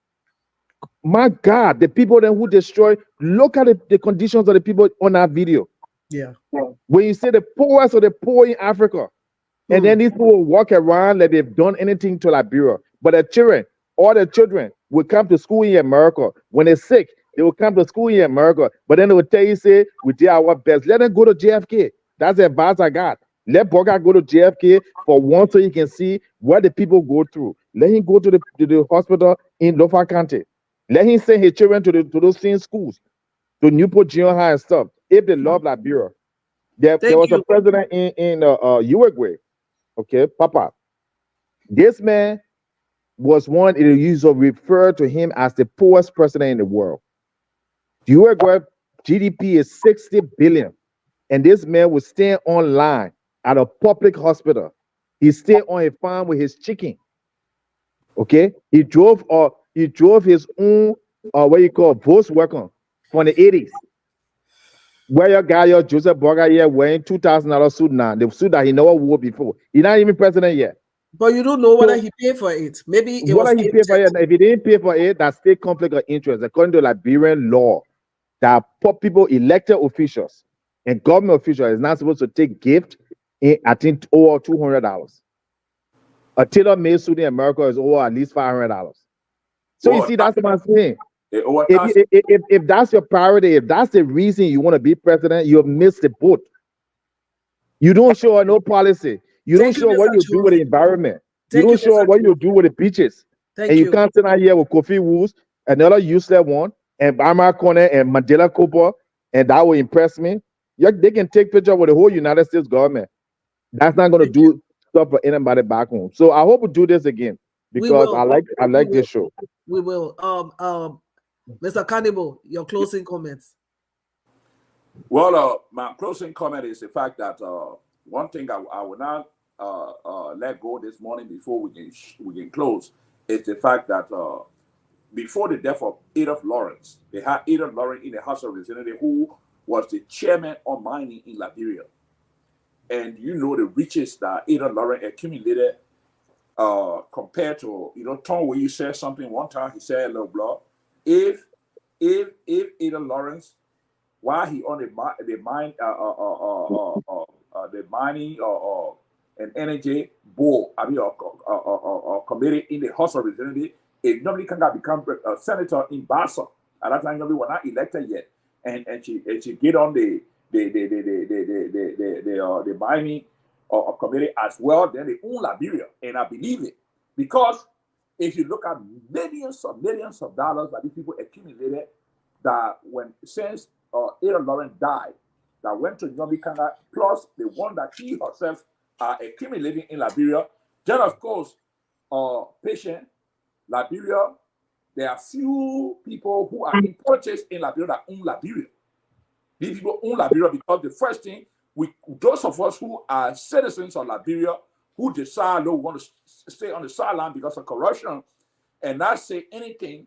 [SPEAKER 2] My God, the people then who destroy, look at the conditions of the people on that video.
[SPEAKER 1] Yeah.
[SPEAKER 2] When you say the poorest of the poor in Africa, and then these people will walk around like they've done anything to Liberia. But the children, all the children will come to school in America. When they're sick, they will come to school in America. But then they will tell you, say, we did our best. Let them go to JFK. That's the advice I got. Let Boga go to JFK for once so he can see what the people go through. Let him go to the hospital in Lofa County. Let him send his children to those same schools, to Newport Junior High and stuff, if they love Liberia. There was a president in Uruguay, okay, Papa. This man was one that used to refer to him as the poorest president in the world. Uruguay GDP is 60 billion, and this man would stand online at a public hospital. He stayed on a farm with his chicken. Okay, he drove his own what you call Volkswagen from the 80s. Where your guy, your Joseph Boga here wearing $2,000 suit now, the suit that he never wore before. He's not even president yet.
[SPEAKER 1] But you don't know whether he paid for it. Maybe it was
[SPEAKER 2] he paid for it. If he didn't pay for it, that's state conflict of interest. According to Liberian law, that people, elected officials and government officials is not supposed to take gift in, I think, over $200. A tailor-made suit in America is over at least $500. So you see, that's what I'm saying. If that's your priority, if that's the reason you want to be president, you have missed the boat. You don't show no policy. You don't show what you do with the environment. You don't show what you do with the beaches. And you can't sit out here with Kofi Woods, another useless one, and Bama Corner and Mandela Cooper, and that will impress me. They can take pictures with the whole United States government. That's not going to do stuff for anybody back home. So I hope we do this again because I like this show.
[SPEAKER 1] We will. Mr. Cannibal, your closing comments.
[SPEAKER 4] Well, my closing comment is the fact that one thing I will not let go this morning before we can close is the fact that before the death of Adolph Lawrence, they had Adolph Lawrence in the House of Representatives who was the chairman of mining in Liberia. And you know the riches that Adolph Lawrence accumulated compared to, Tom, where you said something one time, he said, "Look, blah, if Adolph Lawrence, while he on the mining and energy board, or committee in the House of Representatives, if nobody can become a senator in Bassa, at that time nobody was not elected yet, and she get on the mining committee as well, then they own Liberia, and I believe it because if you look at millions of dollars that these people accumulated, that since Adolph Lawrence died, that went to Nyobikanga, plus the one that she herself are accumulating in Liberia, then of course, patient Liberia, there are few people who are in politics in Liberia that own Liberia. These people own Liberia because the first thing, those of us who are citizens of Liberia who decide we want to stay on the sideline because of corruption and not say anything,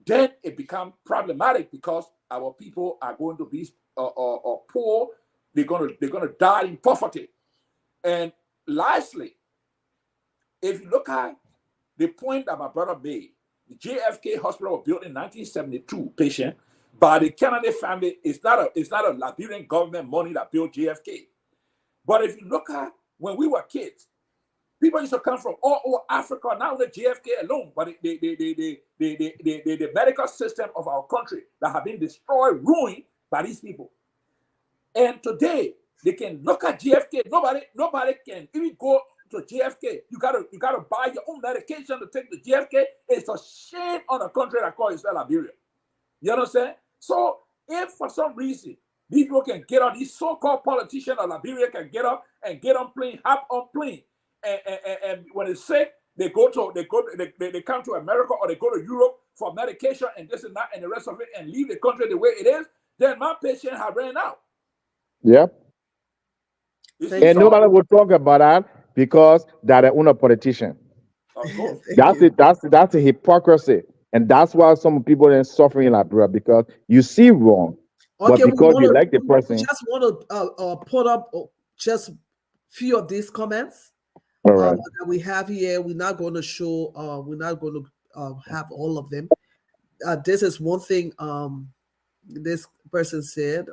[SPEAKER 4] then it becomes problematic because our people are going to be poor. They're going to die in poverty. And lastly, if you look at the point that my brother made, the JFK hospital was built in 1972, patient, by the Kennedy family. It's not a Liberian government money that built JFK. But if you look at when we were kids, people used to come from all over Africa, not only JFK alone, but the medical system of our country that have been destroyed, ruined by these people. And today they can look at JFK. Nobody can even go to JFK. You gotta buy your own medication to take to JFK. It's a shame on a country that calls itself Liberia. You understand? So if for some reason these people can get on, these so-called politicians of Liberia can get up and get on plane, hop on plane, and when it's sick, they come to America or they go to Europe for medication and this and that and the rest of it and leave the country the way it is, then my patient have ran out.
[SPEAKER 2] Yep. And nobody will talk about that because they're their own politician.
[SPEAKER 4] Of course.
[SPEAKER 2] That's a hypocrisy. And that's why some people are suffering in Liberia because you see wrong, but because you like the person.
[SPEAKER 1] We just want to put up just few of these comments
[SPEAKER 2] All right.
[SPEAKER 1] that we have here. We're not going to show. We're not going to have all of them. This is one thing. This person said.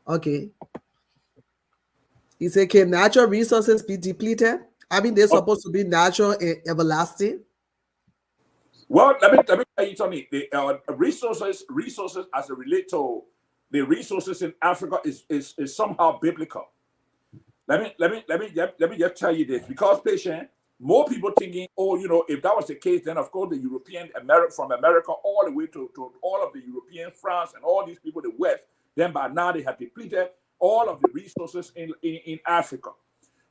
[SPEAKER 1] Okay. He said, "Can natural resources be depleted? I mean, they're supposed to be natural and everlasting."
[SPEAKER 4] Well, let me tell you something. The resources as it relate to the resources in Africa is somehow biblical. Let me just tell you this, because patient, more people thinking, oh, if that was the case, then of course the European from America all the way to all of the European, France, and all these people, the West, then by now they have depleted all of the resources in Africa.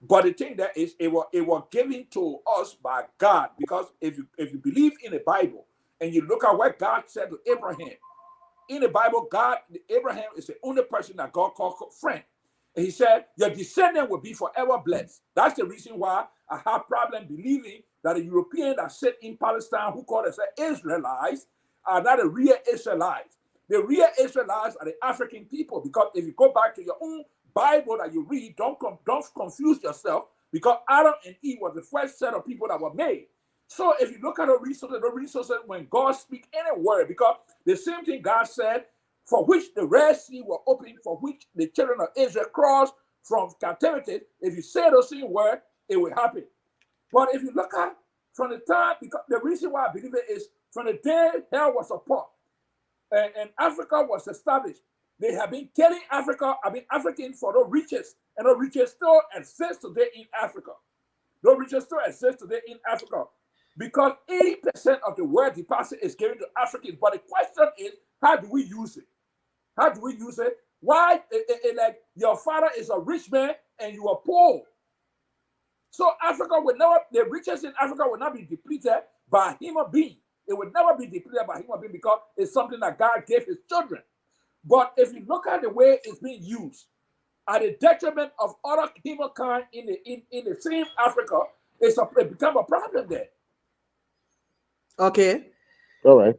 [SPEAKER 4] But the thing that is, it was given to us by God, because if you believe in the Bible and you look at what God said to Abraham, in the Bible, Abraham is the only person that God called friend. And he said, your descendant will be forever blessed. That's the reason why I have problem believing that the Europeans that sit in Palestine, who call themselves Israelites, are not the real Israelites. The real Israelites are the African people, because if you go back to your own Bible that you read, don't confuse yourself, because Adam and Eve was the first set of people that were made. So if you look at the resources when God speaks any word, because the same thing God said, for which the Red Sea were open, for which the children of Israel crossed from captivity, if you say those same words, it will happen. But if you look at from the time, because the reason why I believe it is from the day hell was apart and Africa was established, they have been killing Africans for those riches, and those riches still exist today in Africa. Those riches still exist today in Africa, because 80% of the world deposit is given to Africans. But the question is, how do we use it? How do we use it? Why? Like your father is a rich man and you are poor. So the riches in Africa will not be depleted by human being. It will never be depleted by human being, because it's something that God gave his children. But if you look at the way it's being used, at the detriment of other humankind in the same Africa, it become a problem there.
[SPEAKER 1] Okay.
[SPEAKER 2] All right.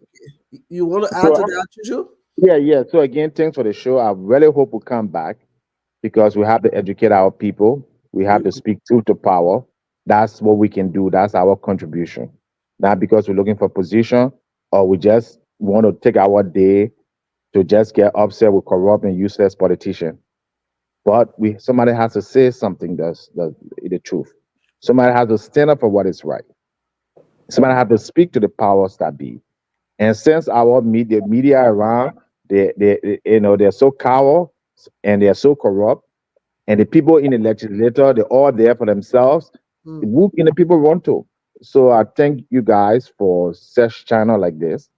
[SPEAKER 1] You want to add to that, Juju?
[SPEAKER 2] Yeah. So again, thanks for the show. I really hope we come back, because we have to educate our people. We have to speak truth to power. That's what we can do. That's our contribution. Not because we're looking for position, or we just want to take our day to just get upset with corrupt and useless politicians. But somebody has to say something that's the truth. Somebody has to stand up for what is right. Somebody has to speak to the powers that be. And since our media around, they're so coward and they're so corrupt, and the people in the legislature, they're all there for themselves. Who can the people run to? So I thank you guys for such channel like this,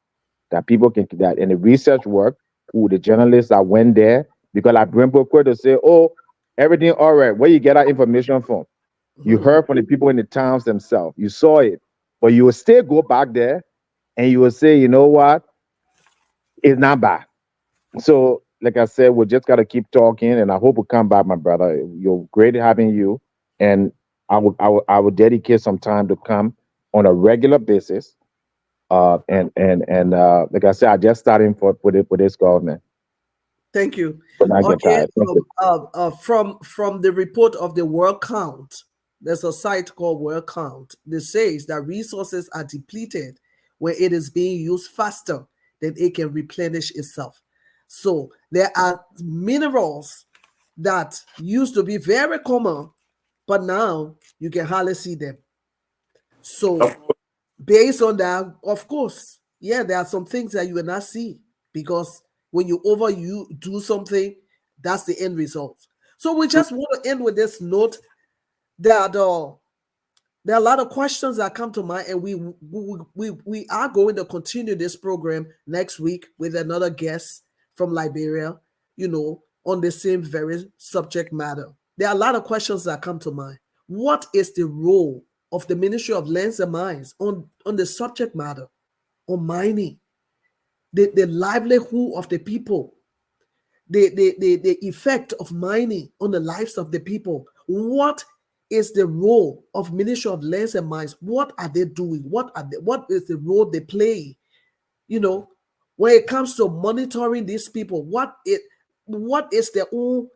[SPEAKER 2] that people can do that. And the research work, the journalists that went there, because I bring people to say, oh, everything all right. Where you get that information from? You heard from the people in the towns themselves. You saw it. But you will still go back there and you will say, you know what? It's not bad. So, like I said, we just got to keep talking, and I hope we come back, my brother. You're great having you. And I would dedicate some time to come on a regular basis. And like I said, I just started with this government.
[SPEAKER 1] Thank you.
[SPEAKER 2] But I get tired.
[SPEAKER 1] From the report of the World Count, there's a site called World Count that says that resources are depleted when it is being used faster than it can replenish itself. So there are minerals that used to be very common, but now you can hardly see them. So based on that, of course, yeah, there are some things that you will not see, because when you do something, that's the end result. So we just want to end with this note that there are a lot of questions that come to mind, and we are going to continue this program next week with another guest from Liberia, on the same very subject matter. There are a lot of questions that come to mind. What is the role of the Ministry of Lands and Mines on the subject matter, on mining, the livelihood of the people, the effect of mining on the lives of the people? What is the role of Ministry of Lands and Mines? What are they doing? What is the role they play? When it comes to monitoring these people, what is their own,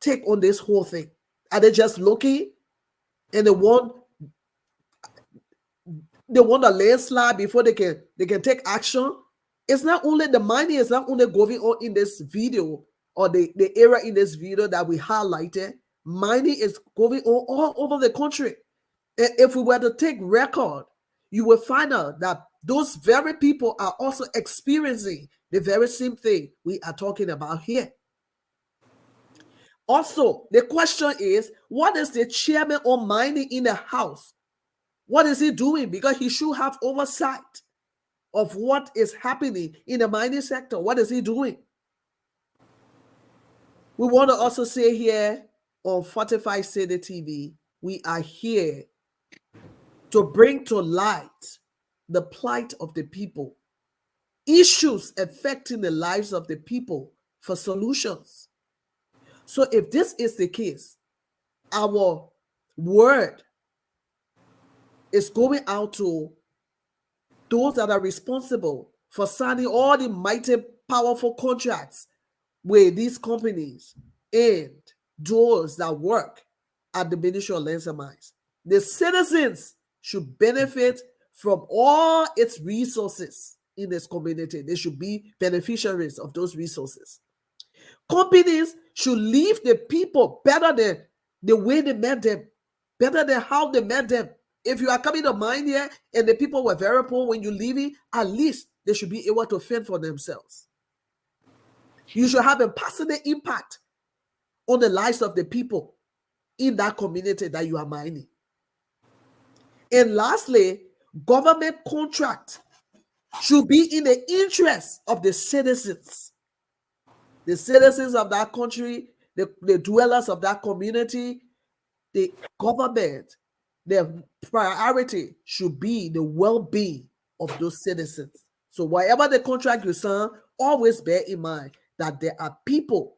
[SPEAKER 1] take on this whole thing? Are they just looking and they want a landslide before they can take action? It's not only the mining is not only going on in this video or the area in this video that we highlighted. Mining is going on all over the country. And if we were to take record, you will find out that those very people are also experiencing the very same thing we are talking about here. Also, the question is, what is the chairman on mining in the house? What is he doing? Because he should have oversight of what is happening in the mining sector. What is he doing? We want to also say here on Fortified City TV, we are here to bring to light the plight of the people, issues affecting the lives of the people for solutions. So if this is the case, our word is going out to those that are responsible for signing all the mighty, powerful contracts with these companies and those that work at the Ministry of Lands and Mines. The citizens should benefit from all its resources in this community. They should be beneficiaries of those resources. Companies should leave the people better than the way they met them, better than how they met them. If you are coming to mine here and the people were very poor when you're leaving, at least they should be able to fend for themselves. You should have a positive impact on the lives of the people in that community that you are mining. And lastly, government contract should be in the interest of the citizens. The citizens of that country, the dwellers of that community, the government, their priority should be the well-being of those citizens. So whatever the contract you sign, always bear in mind that there are people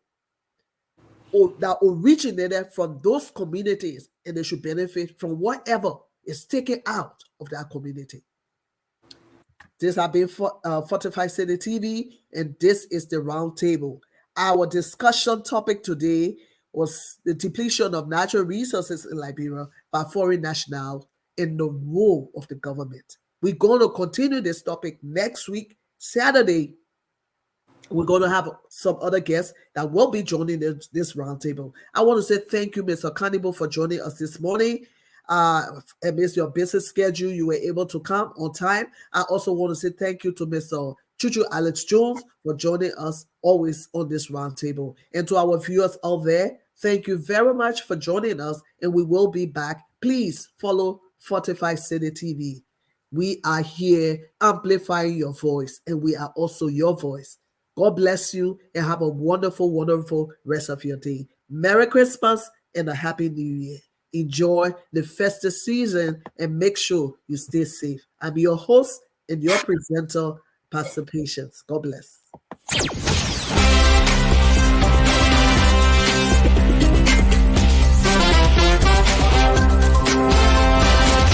[SPEAKER 1] that originated from those communities and they should benefit from whatever is taken out of that community. This has been Fortified City TV, and this is the Roundtable. Our discussion topic today was the depletion of natural resources in Liberia by foreign nationals and the role of the government. We're going to continue this topic next week, Saturday. We're going to have some other guests that will be joining this roundtable. I want to say thank you, Mr. Cannibal, for joining us this morning. Amidst your busy schedule, you were able to come on time. I also want to say thank you to Mr. Chuchu Alex Jones for joining us always on this roundtable. And to our viewers out there, thank you very much for joining us, and we will be back. Please follow Fortified City TV. We are here amplifying your voice, and we are also your voice. God bless you and have a wonderful, wonderful rest of your day. Merry Christmas and a Happy New Year. Enjoy the festive season and make sure you stay safe. I'm your host and your presenter, Pastor Patience. God bless.